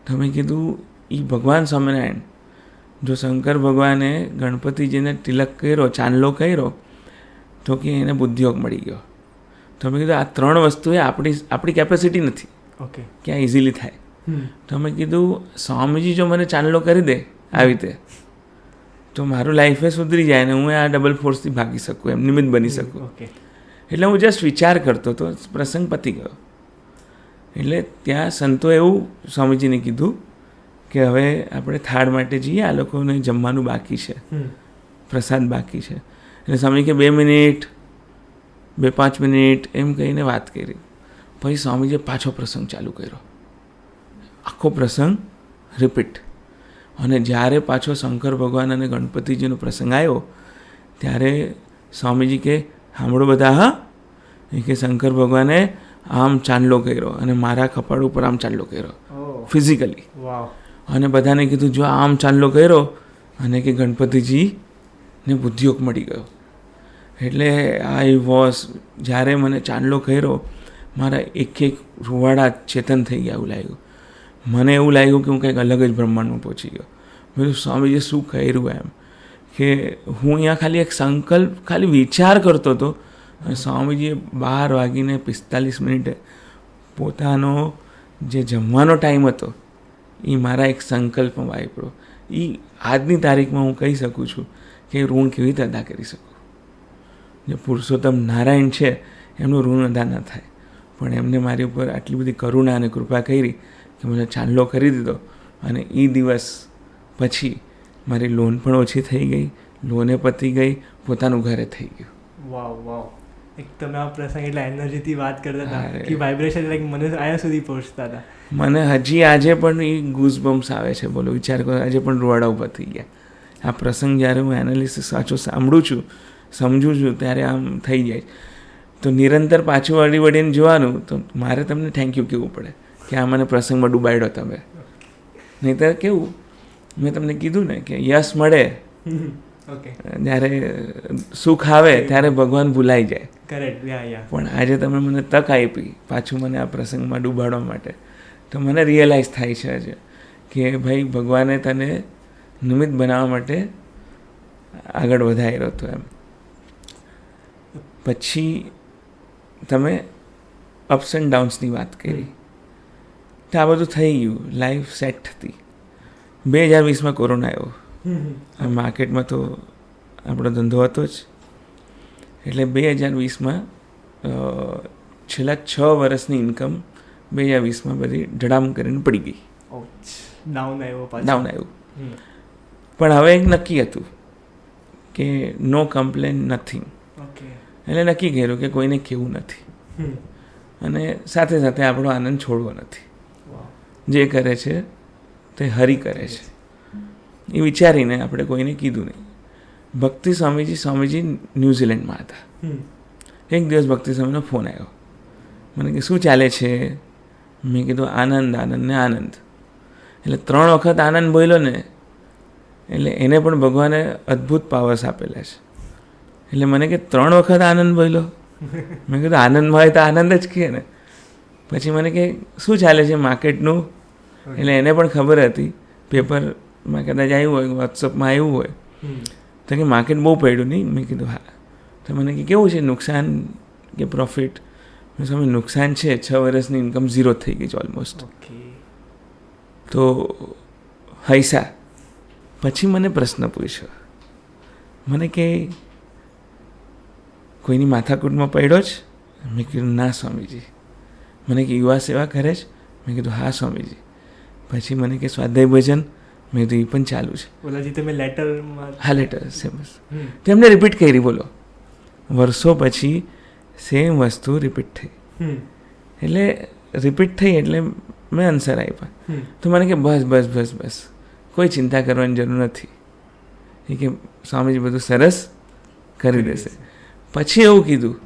તો મેં કીધું એ ભગવાન સ્વામિનારાયણ, જો શંકર ભગવાને ગણપતિજીને તિલક કર્યો, ચાંદલો કર્યો, તો કે એને બુદ્ધિયોગ મળી ગયો. તો મેં કીધું આ 3 વસ્તુ એ આપણી કેપેસિટી નથી કે આ ઇઝીલી થાય. તો મેં કીધું સ્વામીજી જો મને ચાંદલો કરી દે આવી રીતે, તો મારું લાઈફ એ સુધરી જાય ને હું આ ડબલ ફોર્સથી ભાગી શકું, એમ નિમિત્ત બની શકું. એટલે હું જસ્ટ વિચાર કરતો હતો, પ્રસંગ પતી ગયો. એટલે ત્યાં સંતો એવું સ્વામીજીને કીધું કે હવે આપણે થાળ માટે જઈએ, આ લોકોને જમવાનું બાકી છે, પ્રસાદ બાકી છે. એટલે સ્વામી કે 2 મિનિટ 2-5 મિનિટ એમ કહીને વાત કરી. પછી સ્વામીજીએ પાછો પ્રસંગ ચાલુ કર્યો, આખો પ્રસંગ રિપીટ. અને જ્યારે પાછો શંકર ભગવાન અને ગણપતિજીનો પ્રસંગ આવ્યો ત્યારે સ્વામીજી કે સાંભળો બધા, હા, એ કે શંકર ભગવાને આમ ચાંદલો કર્યો અને મારા કપાળ ઉપર આમ ચાંદલો કર્યો ફિઝિકલી. અને બધાને કીધું જો આમ ચાંદલો કર્યો અને કે ગણપતિજીને બુદ્ધિયોગ મળી ગયો. એટલે આઈ વોઝ, જ્યારે મને ચાંદલો કર્યો મારા એક રૂવાડા ચેતન થઈ ગયા એવું લાગ્યું. મને એવું લાગ્યું કે હું કંઈક અલગ જ બ્રહ્માંડમાં પહોંચી ગયો. મેં સ્વામીજીએ શું કર્યું એમ, કે હું અહીંયા ખાલી એક સંકલ્પ, ખાલી વિચાર કરતો હતો, અને સ્વામીજીએ 12:45 પોતાનો જે જમવાનો ટાઈમ હતો એ મારા એક સંકલ્પમાં વાપર્યો. એ આજની તારીખમાં હું કહી શકું છું કે ઋણ કેવી રીતે અદા કરી શકું. જે પુરુષોત્તમ નારાયણ છે એમનું ઋણ અદા ન થાય, પણ એમને મારી ઉપર આટલી બધી કરુણા અને કૃપા કરી કે મને ચાંદલો કરી દીધો. અને એ દિવસ પછી મારી લોન પણ ઓછી થઈ ગઈ, લોને પતી ગઈ, પોતાનું ઘરે થઈ ગયું. વાવ. એક તમે આ પ્રસંગ એટલે એનર્જીથી વાત કરતા હતા કે વાઇબ્રેશન લાઈક મને આયા સુધી પહોંચતા હતા. મને હજી આજે પણ એ ગૂઝબમ્સ આવે છે. બોલો, વિચાર કરો, આજે પણ રૂવાડા ઊભા થઈ ગયા. આ પ્રસંગ જ્યારે હું એનાલિસિસ સાચો સાંભળું છું, સમજું છું, ત્યારે આમ થઈ જાય. તો નિરંતર પાછું વળીને જોવાનું, તો મારે તમને થેન્ક યુ કહેવું પડે કે આ મને પ્રસંગમાં ડૂબાડ્યો તમે. નહીંતર કેવું, મેં તમને કીધું ને કે યશ મળે, જ્યારે સુખ આવે ત્યારે ભગવાન ભૂલાઈ જાય. પણ આજે તમે મને તક આપી પાછું મને આ પ્રસંગમાં ડૂબાડવા માટે, તો મને રિયલાઇઝ થાય છે આજે કે ભાઈ ભગવાને તને નિમિત્ત બનાવવા માટે આગળ વધાર્યો હતો એમ. પછી તમે અપ્સ એન્ડ ડાઉન્સની વાત કરી, તો આ બધું થઈ ગયું, લાઈફ સેટ થતી. 2020 કોરોના આવ્યો. માર્કેટમાં તો આપણો ધંધો હતો જ. એટલે 2020 છેલ્લા 6 વર્ષની ઇન્કમ 2020 બધી ધડામ કરીને પડી ગઈ. ડાઉન આવ્યું. પણ હવે એક નક્કી હતું કે નો કમ્પ્લેન નથિંગ. એટલે નક્કી કર્યું કે કોઈને કહેવું નથી, અને સાથે સાથે આપણો આનંદ છોડવો નથી. જે કરે છે તે હરિ કરે છે એ વિચારીને આપણે કોઈને કીધું નહીં. ભક્તિ સ્વામીજી ન્યૂઝીલેન્ડમાં હતા. એક દિવસ ભક્તિ સ્વામીનો ફોન આવ્યો, મને કે શું ચાલે છે? મેં કીધું આનંદ ને આનંદ. એટલે 3 વખત આનંદ બોલ્યો ને, એટલે એને પણ ભગવાને અદ્ભુત પાવર્સ આપેલા છે. એટલે મને કે 3 વખત આનંદ બોલ્યો. મેં કીધું આનંદમાં હોય તો આનંદ જ કહે ને. પછી મને કે શું ચાલે છે માર્કેટનું? એટલે એને પણ ખબર હતી, પેપરમાં કદાચ આવ્યું હોય, વોટ્સઅપમાં આવ્યું હોય, તો કે માર્કેટ બહુ પડ્યું નહીં. મેં કીધું હા. તો મને કે કેવું છે, નુકસાન કે પ્રોફિટ? મેં સમજ નુકસાન છે, 6 વર્ષની ઇન્કમ 0 થઈ ગઈ છે ઓલમોસ્ટ. તો હૈસા. પછી મને પ્રશ્ન પૂછ્યો, મને કે કોઈની માથાકૂટમાં પડ્યો જ? મેં કીધું ના સ્વામીજી. મને કે યુવા સેવા કરે છે? મેં કીધું હા સ્વામીજી. પછી મને કે સ્વાધ્યાય ભજન? મેં કીધું એ પણ ચાલુ છે. હા, લેટર સેમ. તેમને રિપીટ કરી. બોલો, વર્ષો પછી સેમ વસ્તુ રિપીટ થઈ. એટલે રિપીટ થઈ એટલે મેં આન્સર આપ્યા. તો મને કે બસ કોઈ ચિંતા કરવાની જરૂર નથી એ કે સ્વામીજી બધું સરસ કરી દેશે. પછી એવું કીધું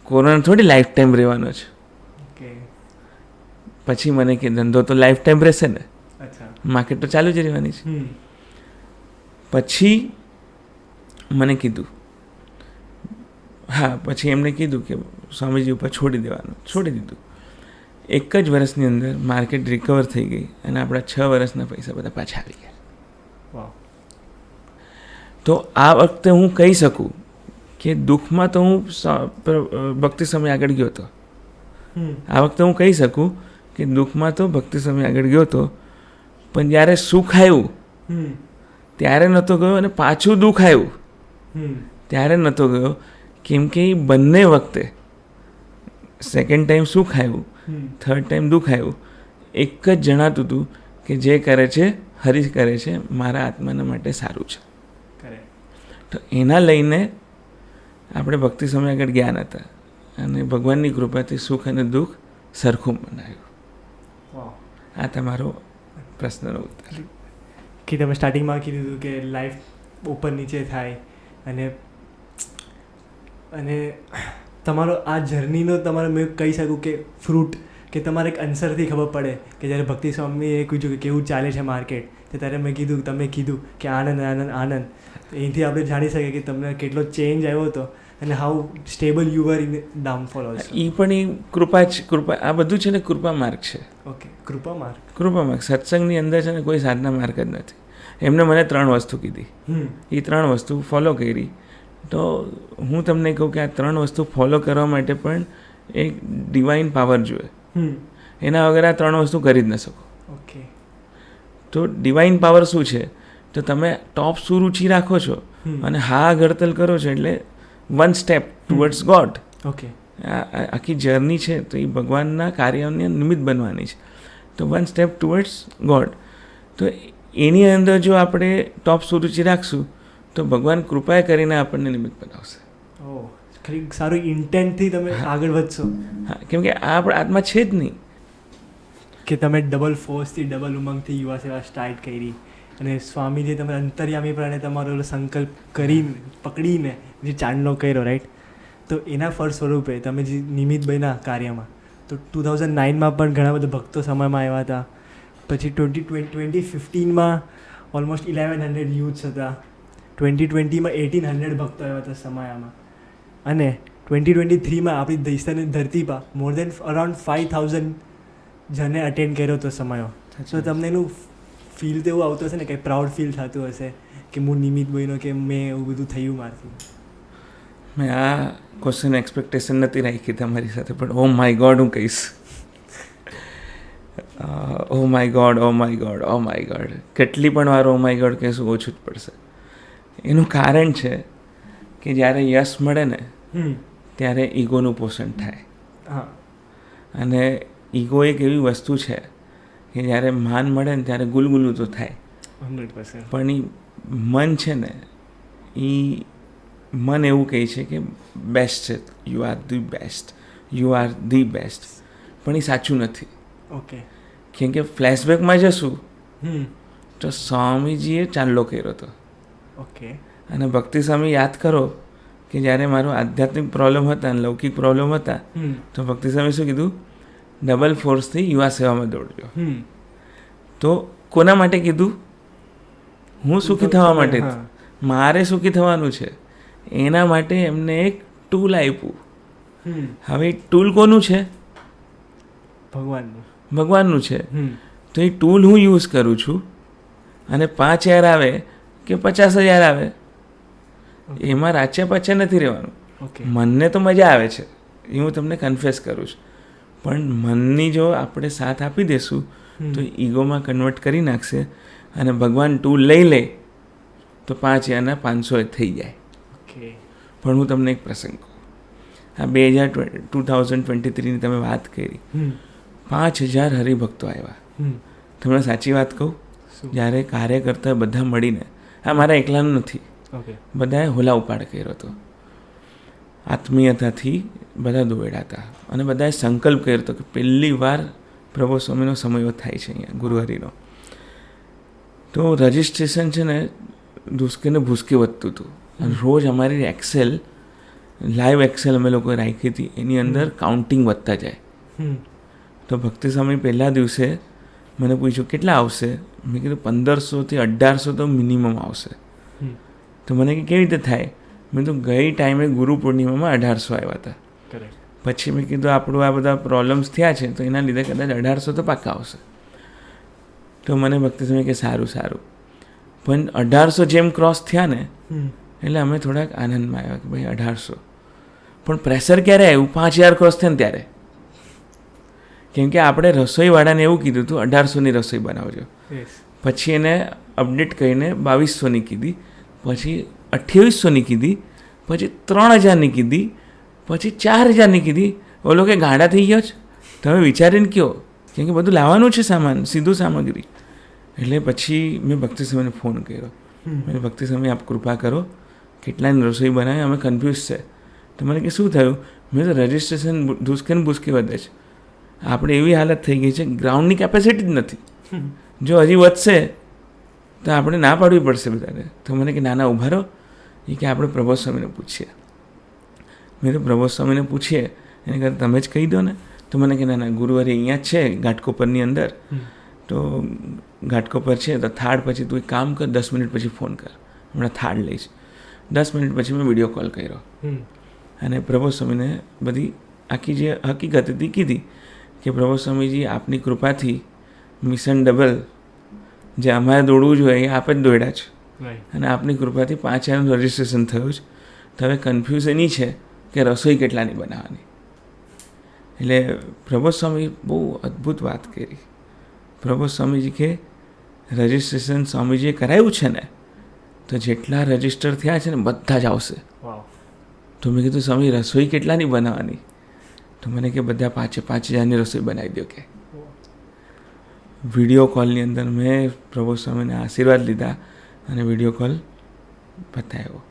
કોરોના થોડી લાઈફ ટાઈમ રહેવાનો છે. પછી મને કે ધંધો તો લાઈફ ટાઈમ રહેશે ને, માર્કેટ તો ચાલુ જ રહેવાની છે. પછી મને કીધું હા, પછી એમણે કીધું કે સ્વામીજી ઉપર છોડી દેવાનું. છોડી દીધું. એક જ વર્ષની અંદર માર્કેટ રિકવર થઈ ગઈ અને આપણા 6 વર્ષના પૈસા બધા પાછા આવી ગયા. તો આ વખતે હું કહી શકું કે દુઃખમાં તો હું ભક્તિ સમય આગળ ગયો હતો. આ વખતે હું કહી શકું કે દુઃખમાં તો ભક્તિ સમય આગળ ગયો હતો, પણ જ્યારે સુખ આવ્યું ત્યારે નહોતો ગયો અને પાછું દુઃખ આવ્યું ત્યારે નહોતો ગયો. કેમ કે એ બંને વખતે સેકન્ડ ટાઈમ સુખ આવ્યું, થર્ડ ટાઈમ દુઃખ આવ્યું, એક જ જણાતું હતું કે જે કરે છે હરી કરે છે, મારા આત્માના માટે સારું છે. તો એના લઈને આપણે ભક્તિ સમય આગળ ગયા નહોતા અને ભગવાનની કૃપાથી સુખ અને દુઃખ સરખું મનાયું. આ તમારો પ્રશ્નનો ઉત્તર. કે તમે સ્ટાર્ટિંગમાં કીધું હતું કે લાઈફ ઉપર નીચે થાય અને તમારો આ જર્નીનો તમારે મેં કહી શકું કે ફ્રૂટ કે તમારે એક આન્સરથી ખબર પડે કે જ્યારે ભક્તિ સ્વામીએ કીધું કે કેવું ચાલે છે માર્કેટ, તો ત્યારે તમે કીધું કે આનંદ આનંદ આનંદ. એથી આપણે જાણી શકીએ કે તમને કેટલો ચેન્જ આવ્યો હતો અને how stable you are in downfall also. એ પણ એ કૃપા જ કૃપા, આ બધું છે ને કૃપા માર્ગ છે. ઓકે, કૃપા માર્ગ. કૃપા માર્ગ. સત્સંગની અંદર છે ને કોઈ સાધના માર્ગ જ નથી. એમને મને 3 વસ્તુ કીધી, એ 3 વસ્તુ ફોલો કરી. તો હું તમને કહું કે આ 3 વસ્તુ ફોલો કરવા માટે પણ એક ડિવાઇન પાવર જોઈએ. એના વગર આ 3 વસ્તુ કરી જ ન શકો. ઓકે. તો ડિવાઇન પાવર શું છે? તો તમે ટોપ શું રુચિ રાખો છો અને હા ગળતલ કરો છો એટલે 1 સ્ટેપ ટુવર્ડ્સ ગોડ. ઓકે. આખી જર્ની છે તો એ ભગવાનના કાર્યોને નિમિત્ત બનવાની છે. તો 1 સ્ટેપ ટુવર્ડ્સ ગોડ. તો એની અંદર જો આપણે ટોપ સુરુચિ રાખશું તો ભગવાન કૃપાએ કરીને આપણને નિમિત્ત બનાવશે. ઓહ, ખરી સારું ઇન્ટેન્ટથી તમે આગળ વધશો. હા, કેમ કે આ આપણા આત્મા છે જ નહીં કે તમે ડબલ ફોર્સથી ડબલ ઉમંગથી યુવા સેવા સ્ટાર્ટ કરી અને સ્વામીજી તમે અંતર્યામી પ્રાણે તમારો સંકલ્પ કરીને પકડીને જે ચાંદલો કર્યો, રાઈટ? તો એના ફળ સ્વરૂપે તમે જે નિમિત્ત બન્યા કાર્યમાં, તો 2009માં પણ ઘણા બધા ભક્તો સમયમાં આવ્યા હતા. પછી 2015માં ઓલમોસ્ટ 1100 યુથ્સ હતા. 2020માં 1800 ભક્તો આવ્યા હતા સમયમાં. અને 2023માં આપણી દેશની ધરતી પર મોર દેન અરાઉન્ડ 5000 જણે અટેન્ડ કર્યો હતો સમયો. તો તમને એનું ફીલ તો એવું આવતું હશે ને, કંઈ પ્રાઉડ ફીલ થતું હશે કે હું નિમિત્ત બન્યો કે મેં એવું બધું થયું મારથી? મેં આ ક્વેશ્ચન એક્સપેક્ટેશન નથી રાખી તમારી સાથે, પણ ઓ માય ગોડ હું કહીશ. Oh my God, oh my God, oh my God. કેટલી પણ વાર ઓ માય ગોડ કહીશું ઓછું જ પડશે. એનું કારણ છે કે જ્યારે યશ મળે ને ત્યારે ઈગોનું પોષણ થાય. અને ઈગો એક એવી વસ્તુ છે કે જ્યારે માન મળે ને ત્યારે ગુલગુલું તો થાય. 100%. પણ એ મન છે ને, એ મન એવું કહે છે કે બેસ્ટ છે, you are the best, you are the best. પણ એ સાચું નથી. ઓકે. કેમ કે ફ્લેશબેકમાં જશું તો સ્વામીજીએ ચાંદલો કર્યો હતો. ઓકે. અને ભક્તિ સ્વામી યાદ કરો કે જ્યારે મારો આધ્યાત્મિક પ્રોબ્લેમ હતા અને લૌકિક પ્રોબ્લેમ હતા તો ભક્તિ સ્વામી શું કીધું? ડબલ ફોર્સથી યુવા સેવામાં દોડજો. તો કોના માટે કીધું? હું સુખી થવા માટે. મારે સુખી થવાનું છે એના માટે એમને એક ટૂલ આપ્યું. હવે ટૂલ કોનું છે? ભગવાનનું. ભગવાનનું છે. તો એ ટૂલ હું યુઝ કરું છું અને 5000 આવે કે 50000 આવે એમાં રાચ્યા પાછા નથી રહેવાનું. મનને તો મજા આવે છે એ હું તમને કન્ફેસ કરું છું, પણ મનની જો આપણે સાથ આપી દઈશું તો ઈગોમાં કન્વર્ટ કરી નાખશે અને ભગવાન ટૂલ લઈ લે તો 5000 ના 500 થઈ જાય. પણ હું તમને એક પ્રસંગ કહું. આ 2023ની તમે વાત કરી, 5000 હરિભક્તો આવ્યા. તમને સાચી વાત કહું, જ્યારે કાર્ય કરતા બધા મળીને, આ મારા એકલાનું નથી, બધાએ હોલા ઉપાડ કર્યો હતો. આત્મીયતાથી બધા દોડ્યા હતા અને બધાએ સંકલ્પ કર્યો હતો કે પહેલી વાર પ્રભુ સ્વામીનો સમયો થાય છે અહીંયા ગુરુહરિનો. તો રજિસ્ટ્રેશન છે ને ધુસકે ને ભૂસકે વધતું હતું. અને રોજ અમારી એક્સેલ, લાઈવ એક્સેલ અમે લોકો રાખી હતી, એની અંદર કાઉન્ટિંગ વધતા જાય. તો ભક્તિ સ્વામી પહેલા દિવસે મને પૂછ્યું કેટલા આવશે. મેં કીધું 1500 થી 1800 તો મિનિમમ આવશે. તો મને કે કેવી રીતે થાય? મેં તો ગઈ ટાઈમે ગુરુ પૂર્ણિમામાં 1800 આવ્યા હતા. પછી મેં કીધું આપણું આ બધા પ્રોબ્લેમ્સ થયા છે તો એના લીધે કદાચ 1800 તો પાક્કા આવશે. તો મને ભક્તિ સ્વામી કે સારું સારું. પણ 1800 જેમ ક્રોસ થયા ને એટલે અમે થોડાક આનંદમાં આવ્યા કે ભાઈ 1800. પણ પ્રેશર ક્યારે આવ્યું? 5000 ક્રોસ થયા ને ત્યારે. કેમ કે આપણે રસોઈવાળાને એવું કીધું હતું 1800ની રસોઈ બનાવજો. પછી એને અપડેટ કરીને 2200ની કીધી, પછી 2800ની કીધી, પછી 3000ની કીધી, પછી 4000ની કીધી. ઓલો કે ગાડા થઈ ગયો છે, તમે વિચારીને કહો. કેમ કે બધું લાવવાનું છે સામાન, સીધું સામગ્રી. એટલે પછી મેં ભક્તિ સ્વામીને ફોન કર્યો. મેં ભક્તિ સ્વામી આપ કૃપા કરો, કેટલાની રસોઈ બનાવી, અમે કન્ફ્યુઝ છે. તો મને કે શું થયું? મેં તો રજિસ્ટ્રેશન ધુસકે ને ભૂસકે વધે છે. આપણે એવી હાલત થઈ ગઈ છે, ગ્રાઉન્ડની કેપેસિટી જ નથી. જો હજી વધશે તો આપણે ના પાડવી પડશે બધાને. તો મને કે નાના ઉભા રહો, એ કે આપણે પ્રભો સ્વામીને પૂછીએ. મેં તો પ્રભો સ્વામીને પૂછીએ, એને કરતાં તમે જ કહી દો ને. તો મને કે ના ગુરુવારે અહીંયા જ છે ઘાટકોપરની અંદર. તો ઘાટકોપર છે તો થાળ પછી તું એક કામ કર, 10 મિનિટ પછી ફોન કર, હમણાં થાળ લઈશ. 10 મિનિટ પછી મેં વિડીયો કોલ કર્યો અને પ્રભો સ્વામીને બધી આખી જે હકીકત હતી કીધી કે પ્રભુ સ્વામીજી આપની કૃપાથી મિશન ડબલ જે અમારે દોડવું જોઈએ એ આપ જ દોડ્યા છે. અને આપની કૃપાથી 5000નું રજિસ્ટ્રેશન થયું છે. તો હવે કન્ફ્યુઝન એ છે કે રસોઈ કેટલાની બનાવવાની. એટલે પ્રભુ સ્વામી બહુ અદ્ભુત વાત કરી. પ્રભુ સ્વામીજી કે રજિસ્ટ્રેશન સ્વામીજીએ કરાવ્યું છે ને, તો જેટલા રજિસ્ટર થયા છે ને બધા જ આવશે. તો મેં કીધું સ્વામી રસોઈ કેટલાની બનાવવાની? તો મને કે બધા 5000ની રસોઈ બનાવી દો. કે વિડીયો કોલની અંદર મેં પ્રભુ સ્વામીને આશીર્વાદ લીધા અને વિડીયો કોલ બતાવ્યો.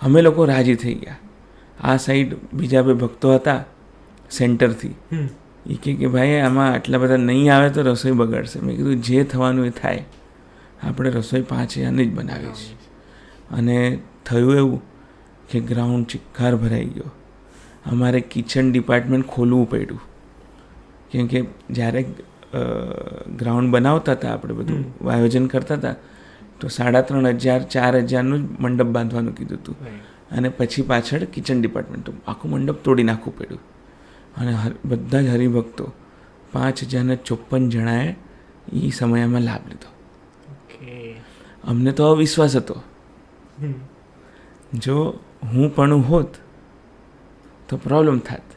અમે લોકો રાજી થઈ ગયા. આ સાઈડ બીજા બે ભક્તો હતા સેન્ટરથી, એ કે ભાઈ આમાં આટલા બધા નહીં આવે તો રસોઈ બગડશે. મેં કીધું જે થવાનું એ થાય, આપણે રસોઈ 5000ની જ બનાવી છે. અને થયું એવું કે ગ્રાઉન્ડ ચિક્કાર ભરાઈ ગયો. અમારે કિચન ડિપાર્ટમેન્ટ ખોલવું પડ્યું. કેમ કે જ્યારે ગ્રાઉન્ડ બનાવતા હતા, આપણે બધું આયોજન કરતા હતા, તો 3500 4000નું જ મંડપ બાંધવાનું કીધું હતું. અને પછી પાછળ કિચન ડિપાર્ટમેન્ટ, આખું મંડપ તોડી નાખવું પડ્યું. અને બધા જ હરિભક્તો 5054 જણાએ એ સમયમાં લાભ લીધો. અમને તો અવિશ્વાસ હતો. જો હું પણ હોત તો પ્રોબ્લેમ થાત,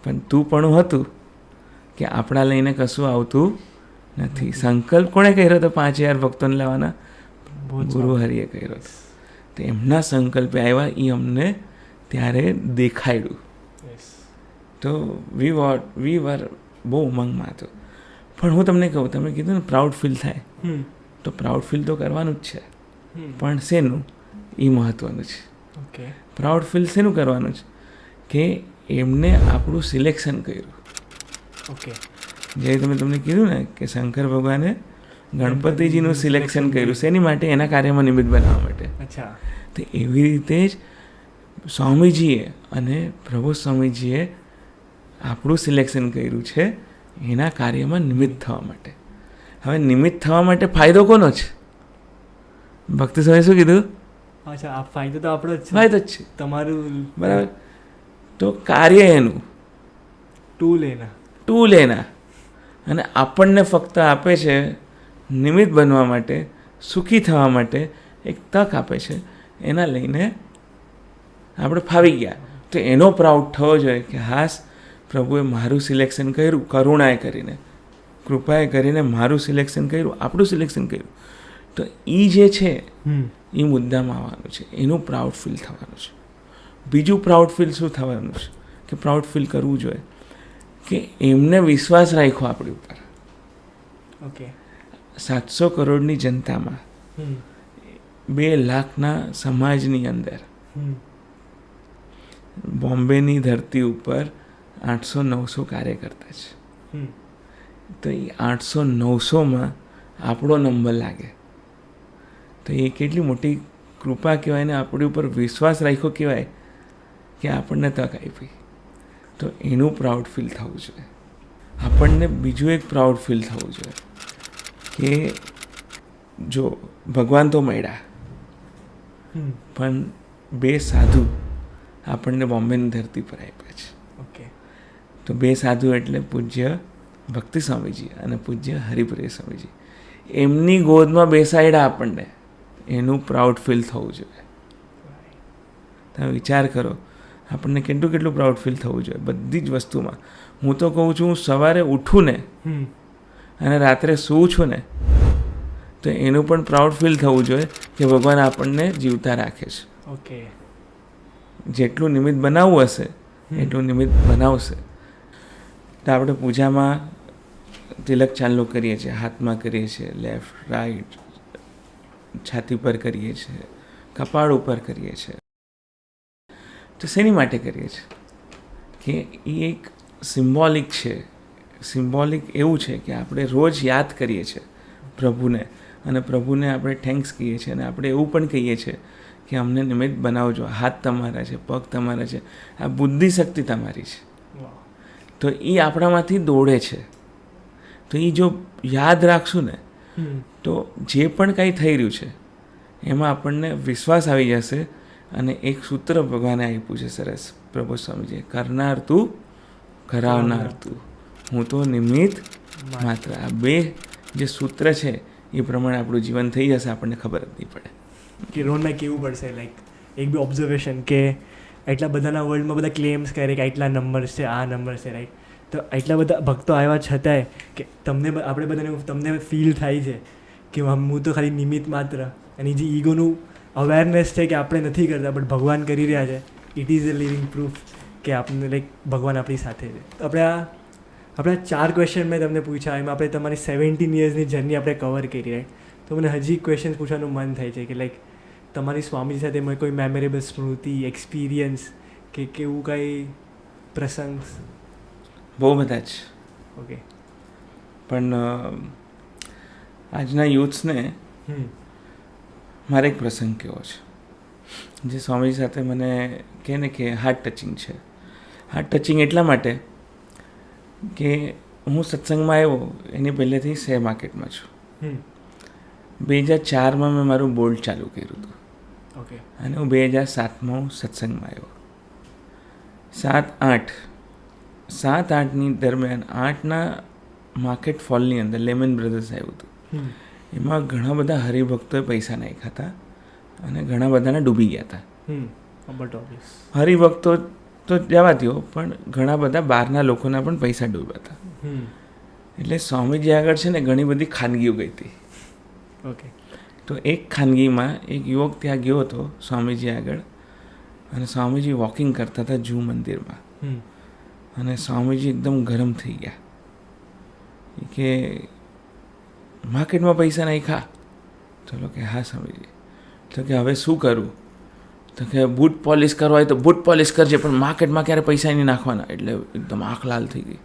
પણ તું પણ હતું કે આપણા લઈને કશું આવતું નથી. સંકલ્પ કોણે કર્યો હતો 5000 ભક્તોને લાવવાના? ગુરુ હરિએ કર્યો હતો. તો એમના સંકલ્પે આવ્યા, એ અમને ત્યારે દેખાડ્યું. તો વી વર બહુ ઉમંગમાં હતો. પણ હું તમને કહું, તમે કીધું ને પ્રાઉડ ફીલ થાય, તો પ્રાઉડ ફીલ તો કરવાનું જ છે. પણ શેનું? એ મહત્વનું છે. પ્રાઉડ ફીલ શેનું કરવાનું છે? કે એમને આપણું સિલેક્શન કર્યું. જે તમે તમને કીધું ને કે શંકર ભગવાને ગણપતિજીનું સિલેક્શન કર્યું. શેની માટે? એના કાર્યમાં નિમિત્ત બનાવવા માટે. તો એવી રીતે જ સ્વામીજીએ અને પ્રભુ સ્વામીજીએ આપણું સિલેક્શન કર્યું છે એના કાર્યમાં નિમિત્ત થવા માટે. હવે નિમિત્ત થવા માટે ફાયદો કોનો છે? ભક્તિ સ્વામી શું કીધું? ફાયદો તો આપણો જ ફાયદો જ છે તમારું. બરાબર. તો કાર્ય એનું, ટૂલ એના, અને આપણને ફક્ત આપે છે નિમિત્ત બનવા માટે, સુખી થવા માટે એક તક આપે છે. એના લઈને આપણે ફાવી ગયા. તો એનો પ્રાઉડ થવો જોઈએ કે હાસ પ્રભુએ મારું સિલેક્શન કર્યું, કરુણાએ કરીને, કૃપાએ કરીને મારું સિલેક્શન કર્યું, આપણું સિલેક્શન કર્યું. તો એ જે છે એ મુદ્દામાં આવવાનું છે. એનું પ્રાઉડ ફીલ થવાનું છે. બીજું પ્રાઉડ ફીલ શું થવાનું છે? કે પ્રાઉડ ફીલ કરવું જોઈએ કે એમને વિશ્વાસ રાખ્યો આપણી ઉપર. 700 કરોડની જનતામાં, 2 લાખના સમાજની અંદર, બોમ્બેની ધરતી ઉપર 800-900 કાર્યકર્તા છે. તો એ 800-900માં આપણો નંબર લાગે તો એ કેટલી મોટી કૃપા કહેવાય ને આપણી ઉપર વિશ્વાસ રાખ્યો કહેવાય કે આપણને તક આપી. તો એનું પ્રાઉડ ફીલ થવું જોઈએ. આપણને બીજું એક પ્રાઉડ ફીલ થવું જોઈએ કે જો ભગવાન તો મળ્યા, પણ 2 સાધુ આપણને બોમ્બેની ધરતી પર આપ્યા છે. ઓકે. તો 2 સાધુ એટલે પૂજ્ય ભક્તિ સ્વામીજી અને પૂજ્ય હરિપ્રિય સ્વામીજી. એમની ગોદમાં બેસાડ્યા આપણને, એનું પ્રાઉડ ફીલ થવું જોઈએ. તમે વિચાર કરો, આપણને કેટલું પ્રાઉડ ફીલ થવું જોઈએ બધી જ વસ્તુમાં. હું તો કહું છું, સવારે ઉઠું ને અને રાત્રે સૂવું છું ને, તો એનું પણ પ્રાઉડ ફીલ થવું જોઈએ કે ભગવાન આપણને જીવતા રાખે છે. ઓકે. જેટલું નિમિત્ત બનાવવું હશે એટલું નિમિત્ત બનાવશે. તો આપણે પૂજામાં તિલક ચાલુ કરીએ છીએ, હાથમાં કરીએ છીએ, લેફ્ટ રાઈટ, છાતી પર કરીએ છીએ, કપાળ ઉપર કરીએ છીએ. તો શેની માટે કરીએ છીએ? કે એ એક સિમ્બોલિક છે. સિમ્બોલિક એવું છે કે આપણે રોજ યાદ કરીએ છીએ પ્રભુને, અને પ્રભુને આપણે થેન્ક્સ કહીએ છીએ, અને આપણે એવું પણ કહીએ છીએ કે અમને નિમિત્ત બનાવજો. હાથ તમારા છે, પગ તમારા છે, આ બુદ્ધિ શક્તિ તમારી છે. તો એ આપણામાંથી દોડે છે. તો એ જો યાદ રાખશું ને, તો જે પણ કાંઈ થઈ રહ્યું છે એમાં આપણને વિશ્વાસ આવી જશે. અને એક સૂત્ર ભગવાને આપ્યું છે સરસ, પ્રભુ સ્વામીજીએ, કરનાર તું, કરાવનાર તું, હું તો નિમિત્ત માત્ર. આ 2 જે સૂત્ર છે એ પ્રમાણે આપણું જીવન થઈ જશે, આપણને ખબર જ નહીં પડે. કે રોનને કેવું પડશે, લાઈક એક બી ઓબ્ઝર્વેશન કે એટલા બધાના વર્લ્ડમાં બધા ક્લેમ્સ કરે કે આટલા નંબર્સ છે, આ નંબર છે, રાઈટ. તો એટલા બધા ભક્તો આવ્યા છતાંય કે આપણે બધાને તમને ફીલ થાય છે કે હું તો ખાલી નિમિત્ત માત્ર. અને જે ઈગોનું અવેરનેસ છે કે આપણે નથી કરતા બટ ભગવાન કરી રહ્યા છે, it is a living proof કે આપણને લાઈક ભગવાન આપણી સાથે છે. તો આપણા 4 ક્વેશ્ચન મેં તમને પૂછ્યા, એમાં આપણે તમારી 17 યર્સની જર્ની આપણે કવર કરી, રાઈટ. તો મને હજી ક્વેશ્ચન પૂછવાનું મન થાય છે કે લાઈક તમારી સ્વામી સાથે કોઈ મેમોરેબલ સ્મૃતિ, એક્સપિરિયન્સ કે કેવું કાંઈ પ્રસંગ? બહુ બધા જ. ઓકે. પણ આજના યુથ્સને મારે એક પ્રસંગ કહેવો છે જે સ્વામીજી સાથે મને કહે ને કે હાર્ટ ટચિંગ છે. હાર્ટ ટચિંગ એટલા માટે કે હું સત્સંગમાં આવ્યો એની પહેલેથી શેર માર્કેટમાં છું. 2004માં મેં મારું બોલ્ડ ચાલુ કર્યું હતું. ઓકે. અને હું 2007માં હું સત્સંગમાં આવ્યો. 7-8ની દરમિયાન 8ના માર્કેટ ફોલની અંદર લેમન બ્રધર્સ આવ્યું હતું. એમાં ઘણા બધા હરિભક્તોએ પૈસા નાખ્યા હતા અને ઘણા બધાને ડૂબી ગયા હતા. હરિભક્તો તો જવા દો, પણ ઘણા બધા બહારના લોકોના પણ પૈસા ડૂબ્યા હતા. એટલે સ્વામીજી આગળ છે ને ઘણી બધી ખાનગીઓ ગઈ હતી. ઓકે. તો એક ખાનગીમાં એક યુવક ત્યાં ગયો હતો સ્વામીજી આગળ, અને સ્વામીજી વોકિંગ કરતા હતા જૂ મંદિરમાં. અને સ્વામીજી એકદમ ગરમ થઈ ગયા કે માર્કેટમાં પૈસા નાખ્યા. ચલો કે હા સ્વામીજી. તો કે હવે શું કરું? તો કે બૂટ પોલિશ કરવા હોય તો બૂટ પોલિશ કરજે, પણ માર્કેટમાં ક્યારે પૈસા નહીં નાખવાના. એટલે એકદમ આંખ લાલ થઈ ગઈ.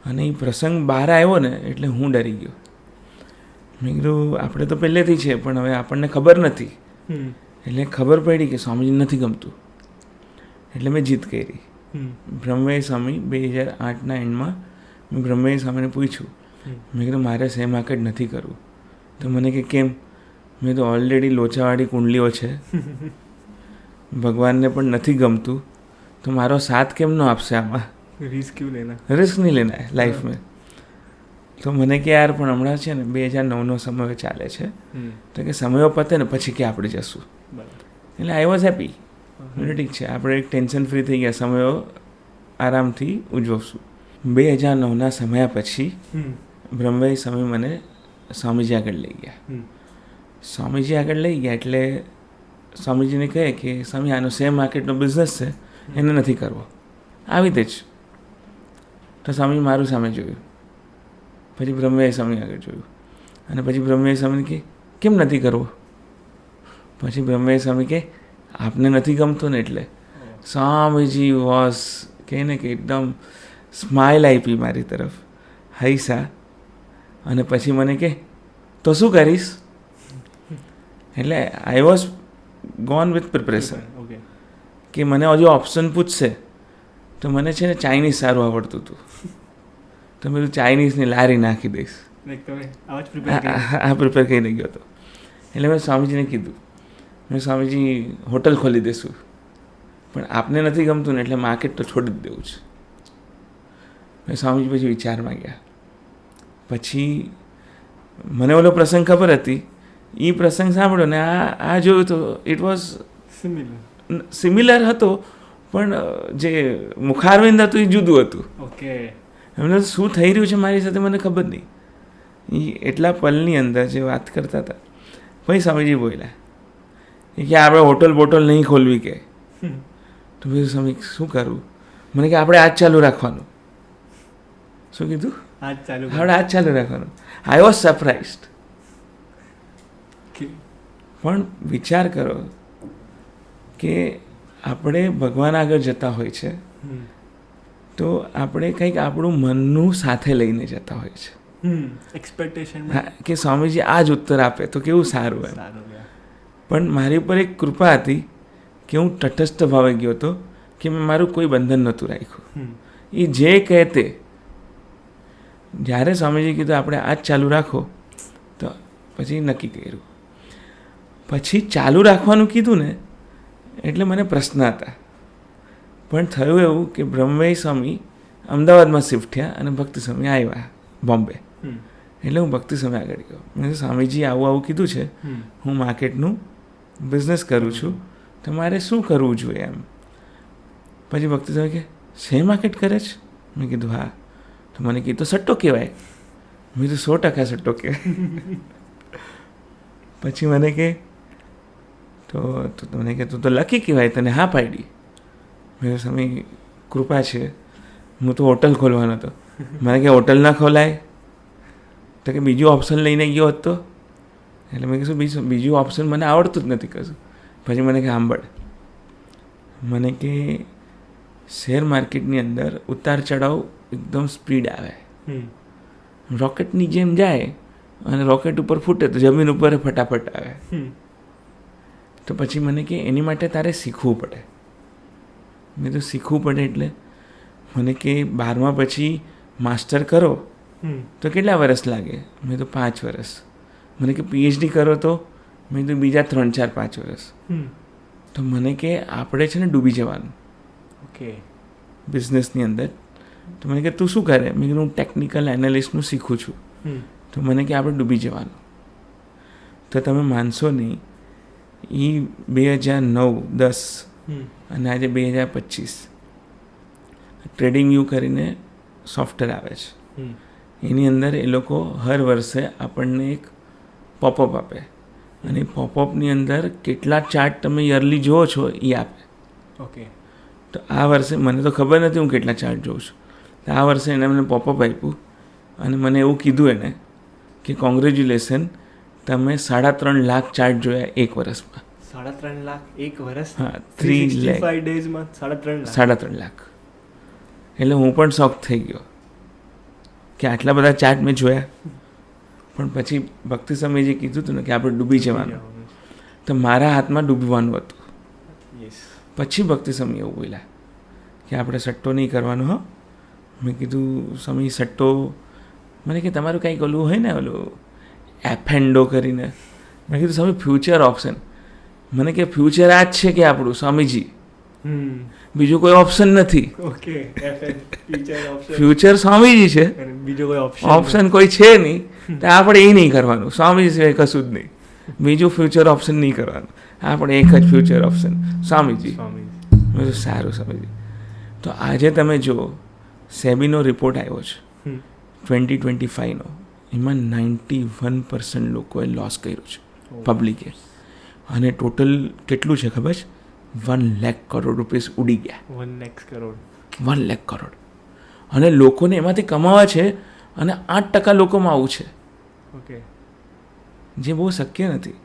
અને એ પ્રસંગ બહાર આવ્યો ને એટલે હું ડરી ગયો. મેં કીધું આપણે તો પહેલેથી છે, પણ હવે આપણને ખબર નથી. એટલે ખબર પડી કે સ્વામીજી નથી ગમતું. એટલે મેં જીત કરી. બ્રહ્મૈ સ્વામી 2008ના એન્ડમાં મેં બ્રહ્મૈ સ્વામીને પૂછ્યું, મેં કીધું મારે શેર માર્કેટ નથી કરવું. તો મને કે કેમ? મેં તો ઓલરેડી લોચાવાળી કુંડલીઓ છે, ભગવાનને પણ નથી ગમતું, તો મારો સાથ કેમ ન આપશે આમાં? રિસ્ક નહીં લેના લાઈફ મેં. તો મને કે યાર પણ હમણાં છે ને 2009નો સમય ચાલે છે, તો કે સમયો પતે ને પછી કે આપણે જશું. એટલે આઈ વોઝ હેપી. ઠીક છે, આપણે એક ટેન્શન ફ્રી થઈ ગયા, સમયો આરામથી ઉજવશું. 2009ના સમય પછી બ્રહ્મૈ સ્વામી મને સ્વામીજી આગળ લઈ ગયા. સ્વામીજી આગળ લઈ ગયા એટલે સ્વામીજીને કહે કે સ્વામી આનો શેર માર્કેટનો બિઝનેસ છે, એને નથી કરવો. આવી રીતે જ. તો સ્વામી મારું સામે જોયું, પછી બ્રહ્મૈ સ્વામી આગળ જોયું, અને પછી બ્રહ્મૈ સ્વામી કે કેમ નથી કરવો? પછી બ્રહ્મૈ સ્વામી કે આપને નથી ગમતું ને એટલે. સ્વામીજી વોઝ કહે ને કે એકદમ સ્માઇલ આપી મારી તરફ, હૈસા. અને પછી મને કે તો શું કરીશ? એટલે I was gone with preparation okay. કે મને હજુ ઓપ્શન પૂછશે તો મને છે ને ચાઇનીઝ સારું આવડતું હતું, તો મેં ચાઇનીઝની લારી નાખી દઈશ. તમે આવા જ પ્રિપેર આ પ્રિપેર કરી ગયો હતો. એટલે મેં સ્વામીજીને કીધું, મેં સ્વામીજી હોટલ ખોલી દઈશું, પણ આપને નથી ગમતું ને એટલે માર્કેટ તો છોડી જ દેવું છે. મેં સ્વામીજી પછી વિચારમાં ગયા. પછી મને ઓલો પ્રસંગ ખબર હતી, એ પ્રસંગ સાંભળ્યો ને આ જોયું તો ઇટ વોઝ સિમિલર હતો, પણ જે મુખારવિંદ હતું એ જુદું હતું. ઓકે. એમને શું થઈ રહ્યું છે મારી સાથે મને ખબર નહીં. એ એટલા પલની અંદર જે વાત કરતા હતા, પછી સ્વામીજી બોલ્યા કે આપણે હોટલ બોટલ નહીં ખોલવી કે. તો પછી સ્વામી શું કરવું? મને કે આપણે આજ ચાલુ રાખવાનું. શું કીધું? આપણે આજ ચાલુ રાખવાનું. I was surprised. પણ વિચાર કરો કે આપણે ભગવાન આગળ જતા હોય છે તો આપણે કંઈક આપણું મનનું સાથે લઈને જતા હોય છે. એક્સપેક્ટેશન કે સ્વામીજી આ જ ઉત્તર આપે તો કેવું સારું એમ. પણ મારી ઉપર એક કૃપા હતી કે હું તટસ્થ ભાવે ગયો હતો, કે મેં મારું કોઈ બંધન નહોતું રાખ્યું. એ જે કહે તે. જ્યારે સ્વામીજી કીધું આપણે આ જ ચાલુ રાખો તો પછી નક્કી કર્યું. પછી ચાલુ રાખવાનું કીધું ને એટલે મને પ્રશ્ન હતા, પણ થયું એવું કે બ્રહ્મભાઈ સ્વામી અમદાવાદમાં શિફ્ટ થયા અને ભક્તિ સ્વામી આવ્યા બોમ્બે. એટલે હું ભક્તિ સ્વામી આગળ ગયો. મેં સ્વામીજી આવું આવું કીધું છે, હું માર્કેટનું બિઝનેસ કરું છું, તો મારે શું કરવું જોઈએ એમ. પછી ભક્તિ સ્વામી કે શેર માર્કેટ કરે છે? મેં કીધું હા. તો મને કીધું સટ્ટો કહેવાય. મેં કીધું 100% સટ્ટો કહેવાય. પછી મને કે તો મને કે તું તો લકી કહેવાય, તને હા પાડી. મેં સ્વામી કૃપા છે, હું તો હોટલ ખોલવાનો હતો. મને કે હોટલ ના ખોલાય, તો કે બીજું ઓપ્શન લઈને ગયો હતો. એટલે મેં કીધું બીજું ઓપ્શન મને આવડતું જ નથી કશું. પછી મને કે સાંભળ, મને કે શેર માર્કેટની અંદર ઉતાર ચઢાવ એકદમ સ્પીડ આવે, રોકેટની જેમ જાય અને રોકેટ ઉપર ફૂટે તો જમીન ઉપર ફટાફટ આવે. તો પછી મને કે એની માટે તારે શીખવું પડે. મેં તો શીખવું પડે એટલે મને કે 12મા પછી માસ્ટર કરો તો કેટલા વર્ષ લાગે? મેં તો 5 વર્ષ. મને કે PhD કરો તો? મેં તો બીજા 3, 4, 5 વર્ષ. તો મને કે આપણે છે ને ડૂબી જવાનું. ઓકે. બિઝનેસની અંદર. તો મને કે તું શું કરે? મેં કીધું હું ટેકનિકલ એનાલિસ્ટનું શીખું છું. તો મને કે આપણે ડૂબી જવાનું. તો તમે માનશો નહીં, એ 2009-10 અને આજે 2025 ટ્રેડિંગ વ્યૂ કરીને સોફ્ટવેર આવે છે. એની અંદર એ લોકો હર વર્ષે આપણને એક પોપઅપ આપે અને એ પોપઅપની અંદર કેટલા ચાર્ટ તમે યરલી જુઓ છો એ આપે. ઓકે. તો આ વર્ષે મને તો ખબર નથી હું કેટલા ચાર્ટ જોઉં છું. તો આ વર્ષે એને મને પોપઅપ આપ્યું અને મને એવું કીધું એને કે કોંગ્રેચ્યુલેશન, તમે 3.5 લાખ ચાર્ટ જોયા એક વર્ષમાં. 3.5 લાખ એક વર્ષ? હા, 365 ડેઝમાં 3.5 લાખ. 3.5 લાખ. એટલે હું પણ શોક થઈ ગયો કે આટલા બધા ચાર્ટ મેં જોયા. પણ પછી ભક્તિ સ્વામીજીએ કીધું હતું ને કે આપણે ડૂબી જવાનું, તો મારા હાથમાં ડૂબવાનું હતું. પછી ભક્તિ સ્વામી એવું બોલ્યા કે આપણે સટ્ટો નહીં કરવાનો. હો. મેં કીધું સ્વામી સટ્ટો? મને કે તમારું કંઈક ઓલું હોય ને ઓલું એફેન્ડો કરીને. મેં કીધું સ્વામી ફ્યુચર ઓપ્શન. મને કે ફ્યુચર આ જ છે કે આપણું સ્વામીજી, બીજું કોઈ ઓપ્શન નથી. ફ્યુચર સ્વામીજી છે, બીજો કોઈ ઓપ્શન કોઈ છે નહીં. તો આપણે એ નહીં કરવાનું, સ્વામીજી સિવાય કશું જ નહીં. બીજું ફ્યુચર ઓપ્શન નહીં કરવાનું, આપણે એક જ ફ્યુચર ઓપ્શન સ્વામીજી. મેં સારું સ્વામીજી. તો આજે તમે જુઓ સેબીનો રિપોર્ટ આવ્યો છે 2025નો, એમાં 91% લોકોએ લોસ કર્યો છે પબ્લિકે. અને ટોટલ કેટલું છે ખબર છે? 1 લાખ કરોડ રૂપિયા ઉડી ગયા. 1 લાખ કરોડ. 1 લાખ કરોડ. અને લોકોને એમાંથી કમાવા છે અને 8% લોકોમાં આવું છે. ઓકે. જે બહુ શક્ય નથી.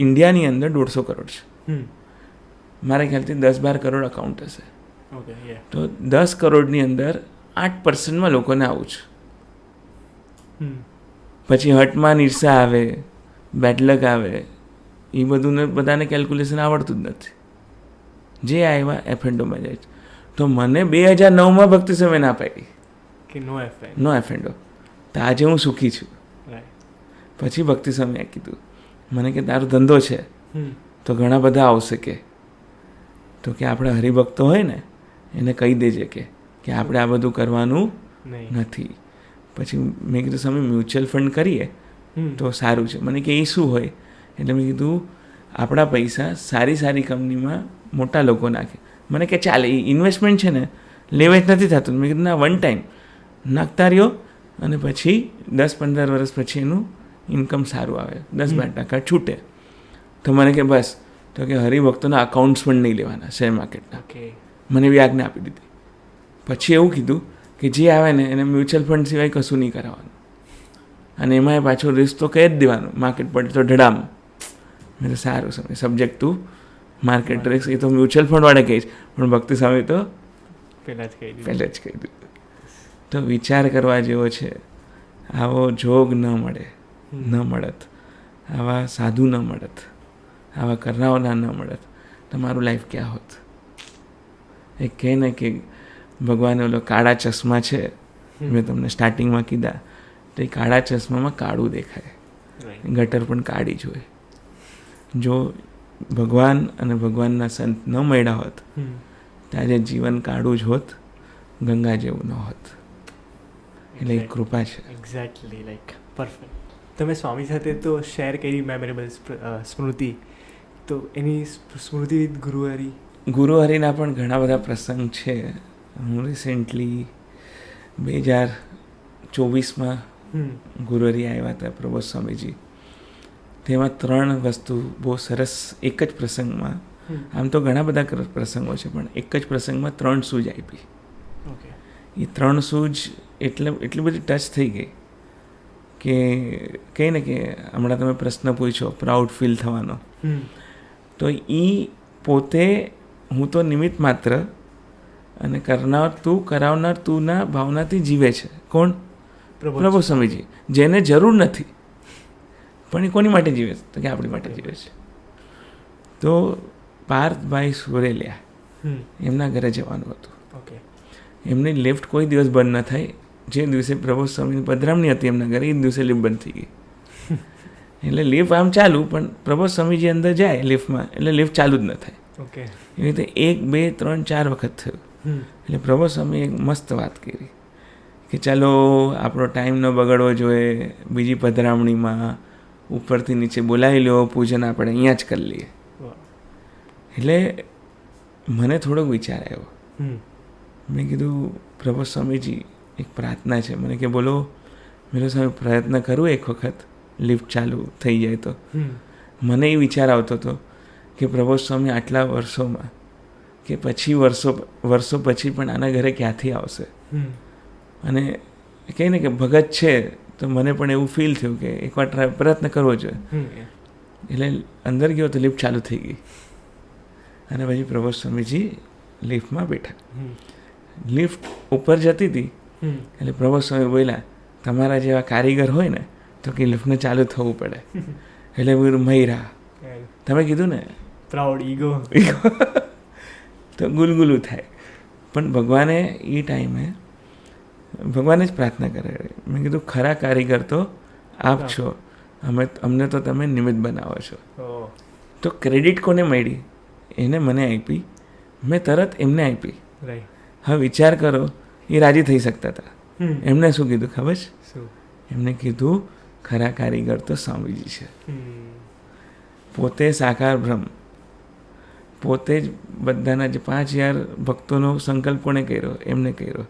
ઇન્ડિયાની અંદર 150 કરોડ છે. મારા ખ્યાલથી 10-12 કરોડ અકાઉન્ટ હશે. તો 10 કરોડની અંદર 8%માં લોકોને આવું છે. પછી હટમાં ઈર્ષા આવે, બેડલક આવે, એ બધું બધાને કેલ્ક્યુલેશન આવડતું જ નથી. જે આવ્યા એફએન્ડોમાં જાય છે. તો મને 2009માં ભક્તિ સમય ના પાડી કે નો એફએન્ડો. તો આજે હું સુખી છું. પછી ભક્તિ સમયે કીધું મને કે તારો ધંધો છે તો ઘણા બધા આવશે કે, તો કે આપણે હરિભક્તો હોય ને એને કહી દેજે કે આપણે આ બધું કરવાનું નથી. પછી મેં કીધું સમય મ્યુચ્યુઅલ ફંડ કરીએ તો સારું છે. મને કે એ શું હોય? એટલે મેં કીધું આપણા પૈસા સારી સારી કંપનીમાં મોટા લોકો નાખે. મને કે ચાલે, એ ઇન્વેસ્ટમેન્ટ છે ને લેવેચ નથી થતું. મેં કીધું ના, વન ટાઈમ નાખતા રહ્યો અને પછી 10-15 વર્ષ પછી એનું ઇન્કમ સારું આવે, 10-12% છૂટે. તો મને કે બસ, તો કે હરિભક્તોના અકાઉન્ટ્સ પણ નહીં લેવાના શેર માર્કેટના. મને એવી આજ્ઞા આપી દીધી. પછી એવું કીધું કે જે આવે ને એને મ્યુચ્યુઅલ ફંડ સિવાય કશું નહીં કરાવવાનું, અને એમાંય પાછો રિસ્ક તો કહી જ દેવાનું, માર્કેટ પડે તો ઢડામ. મેં તો સારું સમય સબ્જેક્ટ ટુ માર્કેટ રિસ્ક, એ તો મ્યુચ્યુઅલ ફંડવાળા કહીશ, પણ ભક્તિ સ્વામી તો પહેલાં જ કહી દીધું. તો વિચાર કરવા જેવો છે. આવો જોગ ન મળત, આવા સાધુ ન મળત, આવા કરનાવના ન મળત, તમારું લાઈફ ક્યાં હોત? એ કહે ને કે ભગવાને ઓલો કાળા ચશ્મા છે, મેં તમને સ્ટાર્ટિંગમાં કીધા, તો એ કાળા ચશ્મામાં કાળું દેખાય, ગટર પણ કાળી જ હોય. જો ભગવાન અને ભગવાનના સંત ન મળ્યા હોત તો આજે જીવન કાળું જ હોત, ગંગા જેવું ન હોત. એટલે એક કૃપા છે. Exactly, like perfect. તમે સ્વામી સાથે તો શેર કરી મેમરેબલ સ્મૃતિ, તો એની સ્મૃતિ વિથ ગુરુહરિના પણ ઘણા બધા પ્રસંગ છે. હું રિસેન્ટલી 2024માં ગુરુહરિ આવ્યા હતા, પ્રભુ સ્વામીજી. તેમાં 3 વસ્તુ બહુ સરસ એક જ પ્રસંગમાં, આમ તો ઘણા બધા પ્રસંગો છે પણ એક જ પ્રસંગમાં 3 સૂઝ આપી. એ 3 સૂઝ એટલી બધી ટચ થઈ ગઈ કે કહે ને કે હમણાં તમે પ્રશ્ન પૂછ્યો પ્રાઉડ ફીલ થવાનો, તો એ પોતે હું તો નિમિત્ત માત્ર અને કરાવનાર તુંના ભાવનાથી જીવે છે. કોણ? પ્રભુ સ્વામીજી. જેને જરૂર નથી પણ એ કોની માટે જીવે છે? તો કે આપણી માટે જીવે છે. તો પાર્થભાઈ સુરેલિયા, એમના ઘરે જવાનું હતું. એમની લિફ્ટ કોઈ દિવસ બંધ ન થાય. જે દિવસે પ્રભુ સ્વામીની પધરામણી હતી એમના ઘરે, એ દિવસે લિફ્ટ બંધ થઈ ગઈ. એટલે લિફ્ટ આમ ચાલુ, પણ પ્રભુ સ્વામીજી અંદર જાય લિફ્ટમાં એટલે લિફ્ટ ચાલુ જ ન થાય. એવી રીતે 1, 2, 3, 4 વખત થયું. એટલે પ્રભુ સ્વામી એક મસ્ત વાત કરી કે ચાલો આપણો ટાઈમ ન બગડવો જોઈએ, બીજી પધરામણીમાં ઉપરથી નીચે બોલાવી લો, પૂજન આપણે અહીંયા જ કરી લઈએ. એટલે મને થોડોક વિચાર આવ્યો. મેં કીધું પ્રભુ સ્વામીજી એક પ્રાર્થના છે. મને કે બોલો. મેં સ્વામી પ્રયત્ન કરું એક વખત લિફ્ટ ચાલુ થઈ જાય તો. મને એ વિચાર આવતો હતો કે પ્રભુ સ્વામી આટલા વર્ષોમાં કે પછી વર્ષો પછી પણ આના ઘરે ક્યાંથી આવશે? અને કહે ને કે ભગત છે તો મને પણ એવું ફીલ થયું કે એકવાર પ્રયત્ન કરવો જોઈએ. એટલે અંદર ગયો તો લિફ્ટ ચાલુ થઈ ગઈ અને પછી પ્રભુ સ્વામીજી લિફ્ટમાં બેઠા. લિફ્ટ ઉપર જતી હતી એટલે પ્રભુ સ્વામી બોલ્યા, તમારા જેવા કારીગર હોય ને તો કે લિફ્ટને ચાલુ થવું પડે. એટલે બોલ્યું મયરા, તમે કીધું ને પ્રાઉડ ઈગો તો ગુલગુલું થાય. પણ ભગવાને એ ટાઈમે ભગવાને જ પ્રાર્થના કરે. મેં કીધું ખરા કારીગર તો આપ છો, અમને તો તમે નિમિત્ત બનાવો છો. તો ક્રેડિટ કોને મળી? એને મને આપી, મેં તરત એમને આપી. હવે વિચાર કરો, એ રાજી થઈ શકતા હતા. એમને શું કીધું ખબર છે? એમને કીધું ખરા કારીગર તો સ્વામીજી છે. પોતે સાકાર બ્રહ્મ, પોતે જ બધાના જે 5000 ભક્તોનો સંકલ્પ કોણે કર્યો? એમને કર્યો.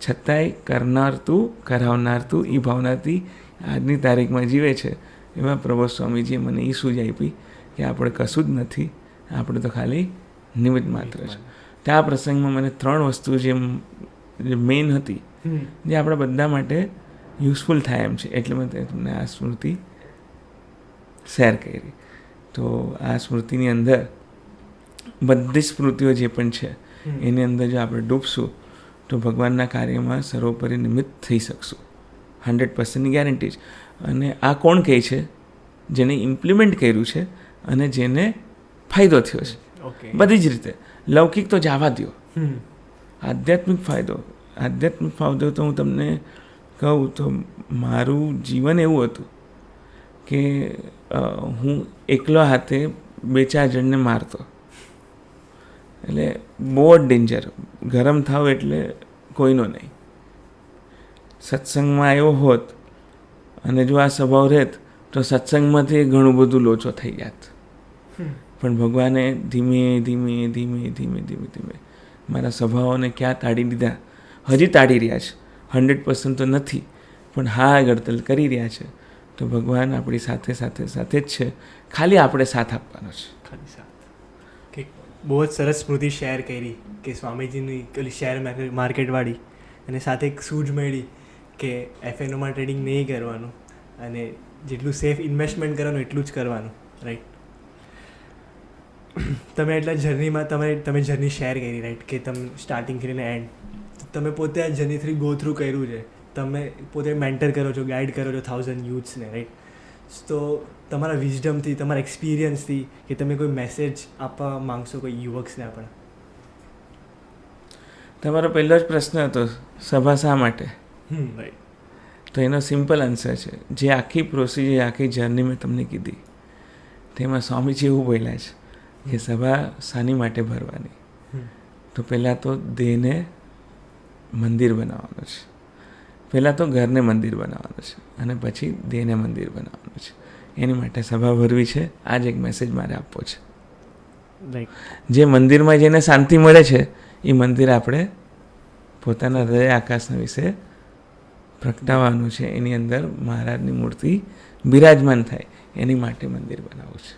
છતાંય કરનાર તું, કરાવનાર તું, એ ભાવનાથી આજની તારીખમાં જીવે છે. એવા પ્રભુ સ્વામીજીએ મને એ સૂઝ આપી કે આપણે કશું જ નથી, આપણે તો ખાલી નિમિત્ત માત્ર છે. ત્યાં પ્રસંગમાં મને 3 વસ્તુ જે મેઇન હતી, જે આપણા બધા માટે યુઝફુલ થાય એમ છે, એટલે મેં તમને આ સ્મૃતિ શેર કરી. તો આ સ્મૃતિની અંદર બધી સ્મૃતિઓ જે પણ છે એની અંદર જો આપણે ડૂબશું તો ભગવાનના કાર્યમાં સર્વોપરી નિમિત્ત થઈ શકશું. 100%ની ગેરંટી છે. અને આ કોણ કહે છે? જેને ઇમ્પ્લિમેન્ટ કર્યું છે અને જેને ફાયદો થયો છે. ઓકે. બધી જ રીતે. લૌકિક તો જવા દો, આધ્યાત્મિક ફાયદો તો હું તમને કહું તો મારું જીવન એવું હતું કે હું એકલો હાથે 2-4 જણને મારતો. એટલે બહુ જ ડેન્જર. ગરમ થાવ એટલે કોઈનો નહીં. સત્સંગમાં આવ્યો હોત અને જો આ સ્વભાવ રહેત તો સત્સંગમાંથી ઘણું બધું લોચો થઈ જાત. પણ ભગવાને ધીમે ધીમે મારા સ્વભાવોને ક્યાં તાડી દીધા, હજી તાડી રહ્યા છે. 100% તો નથી, પણ હા ગળતલ કરી રહ્યા છે. તો ભગવાન આપણી સાથે જ છે, ખાલી આપણે સાથ આપવાનો છે. ખાલી સાથ. કે બહુ જ સરસ સ્મૃતિ શેર કરી કે સ્વામીજીની પેલી શેર માર્કેટવાળી, અને સાથે એક સૂઝ મળી કે એફએનઓમાં ટ્રેડિંગ નહીં કરવાનું અને જેટલું સેફ ઇન્વેસ્ટમેન્ટ કરવાનું એટલું જ કરવાનું, રાઈટ? તમે એટલા જર્નીમાં તમે જર્ની શેર કરી, રાઈટ? કે તમે સ્ટાર્ટિંગ કરીને એન્ડ તમે પોતે આ જર્ની ગો થ્રુ કર્યું છે. તમે પોતે મેન્ટર કરો છો, ગાઈડ કરો છો 1000 યુથ્સને, રાઈટ? તો તમારા વિઝડમથી, તમારા એક્સપિરિયન્સથી કે તમે કોઈ મેસેજ આપવા માંગશો કોઈ યુવક્સને આપણે? તમારો પહેલો જ પ્રશ્ન હતો સભા શા માટે? રાઈટ. તો એનો સિમ્પલ આન્સર છે, જે આખી પ્રોસિજર, આખી જર્ની મેં તમને કીધી તેમાં સ્વામીજી એવું બોલ્યા છે કે સભા શાની માટે ભરવાની? તો પહેલાં તો દેહને મંદિર બનાવવાનું છે. પહેલાં તો ઘરને મંદિર બનાવવાનું છે અને પછી દેહને મંદિર બનાવવાનું છે. એની માટે સભા ભરવી છે. આ જ એક મેસેજ મારે આપવો છે. જે મંદિરમાં જેને શાંતિ મળે છે એ મંદિર આપણે પોતાના હૃદય આકાશના વિશે પ્રગટાવવાનું છે. એની અંદર મહારાજની મૂર્તિ બિરાજમાન થાય એની માટે મંદિર બનાવવું છે.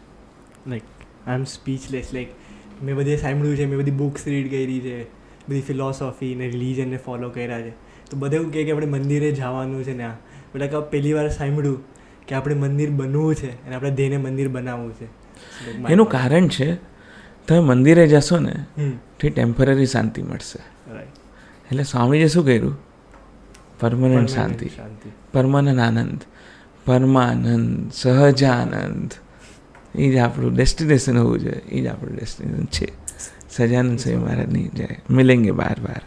Like I am speechless. Like મેં બધે સાંભળ્યું છે, મેં બધી બુક્સ રીડ કરી છે, બધી ફિલોસોફી ને રિલિજનને ફોલો કર્યા છે. તો બધે એવું કહે કે આપણે મંદિરે જવાનું છે ને આ બધા પહેલી વાર સાંભળ્યું કે આપણે મંદિર બનવું છે અને આપણે દેહને મંદિર બનાવવું છે. એનું કારણ છે તમે મંદિરે જશો ને તે ટેમ્પરરી શાંતિ મળશે. એટલે સ્વામીજીએ શું કર્યું? પરમનન્ટ શાંતિ, પરમાનંદ આનંદ, પરમાનંદ, સહજાનંદ. એ જ આપણું ડેસ્ટિનેશન હોવું જોઈએ. એ જ આપણું ડેસ્ટિનેશન છે. સજાનંદ સ્વામી મહારાજની જય. મિલેંગે બાર.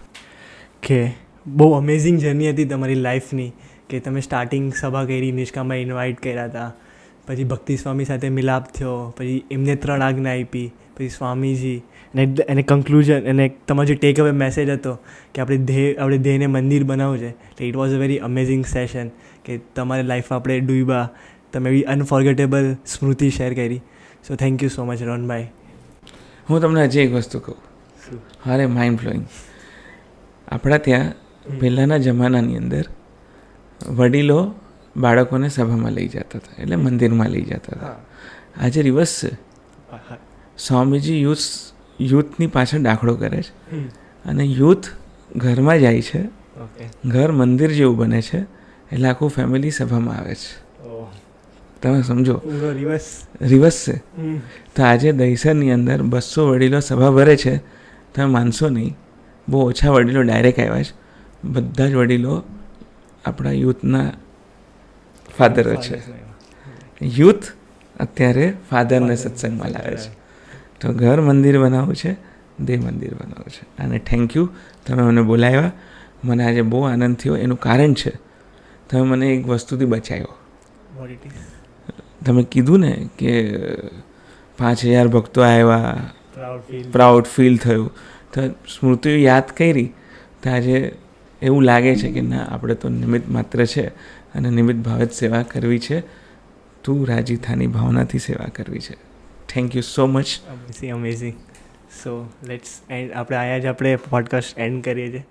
કે બહુ અમેઝિંગ જર્ની હતી તમારી લાઈફની કે તમે સ્ટાર્ટિંગ સભા કરી, નિષ્કામભાઈ ઇન્વાઇટ કર્યા હતા, પછી ભક્તિ સ્વામી સાથે મિલાપ થયો, પછી એમને 3 આજ્ઞા આપી, પછી સ્વામીજી અને કન્ક્લુઝન અને તમારો જે ટેક અવે મેસેજ હતો કે આપણે દેહને મંદિર બનાવવું છે. એટલે it was a very amazing session કે તમારી લાઈફમાં આપણે ડૂબ્યા. તમે એવી અનફોર્ગેટેબલ સ્મૃતિ શેર કરી. So thank you so much રોહનભાઈ. હું તમને હજી એક વસ્તુ કહું, અરે માઇન્ડ બ્લોઈંગ. આપણા ત્યાં પહેલાંના જમાનાની અંદર વડીલો બાળકોને સભામાં લઈ જતા હતા, એટલે મંદિરમાં લઈ જતા હતા. આજે રિવર્સ છે. સ્વામીજી યુથની પાછળ દાખલો કરે છે અને યુથ ઘરમાં જાય છે, ઘર મંદિર જેવું બને છે, એટલે આખું ફેમિલી સભામાં આવે છે. તમે સમજો, રિવર્સ છે. તો આજે દહીસરની અંદર 200 વડીલો સભા ભરે છે. તમે માનશો નહીં, બહુ ઓછા વડીલો ડાયરેક્ટ આવ્યા છે. બધા જ વડીલો આપણા યુથના ફાધરો છે. યુથ અત્યારે ફાધરને સત્સંગમાં લાવે છે. તો ઘર મંદિર બનાવવું છે, દેહ મંદિર બનાવવું છે. અને થેન્ક યુ, તમે મને બોલાવ્યા. મને આજે બહુ આનંદ થયો. એનું કારણ છે તમે મને એક વસ્તુથી બચાવ્યો. તમે કીધું ને કે 5000 ભક્તો આવ્યા, પ્રાઉડ ફીલ થયું. તો સ્મૃતિઓ યાદ કરી તો આજે એવું લાગે છે કે ના, આપણે તો નિમિત્ત માત્ર છે અને નિમિત્ત ભાવે જ સેવા કરવી છે. તું રાજી થાની ભાવનાથી સેવા કરવી છે. Thank you so much. Amazing. So let's and. આપણે અહીંયા જ આપણે પોડકાસ્ટ એન્ડ કરીએ છીએ.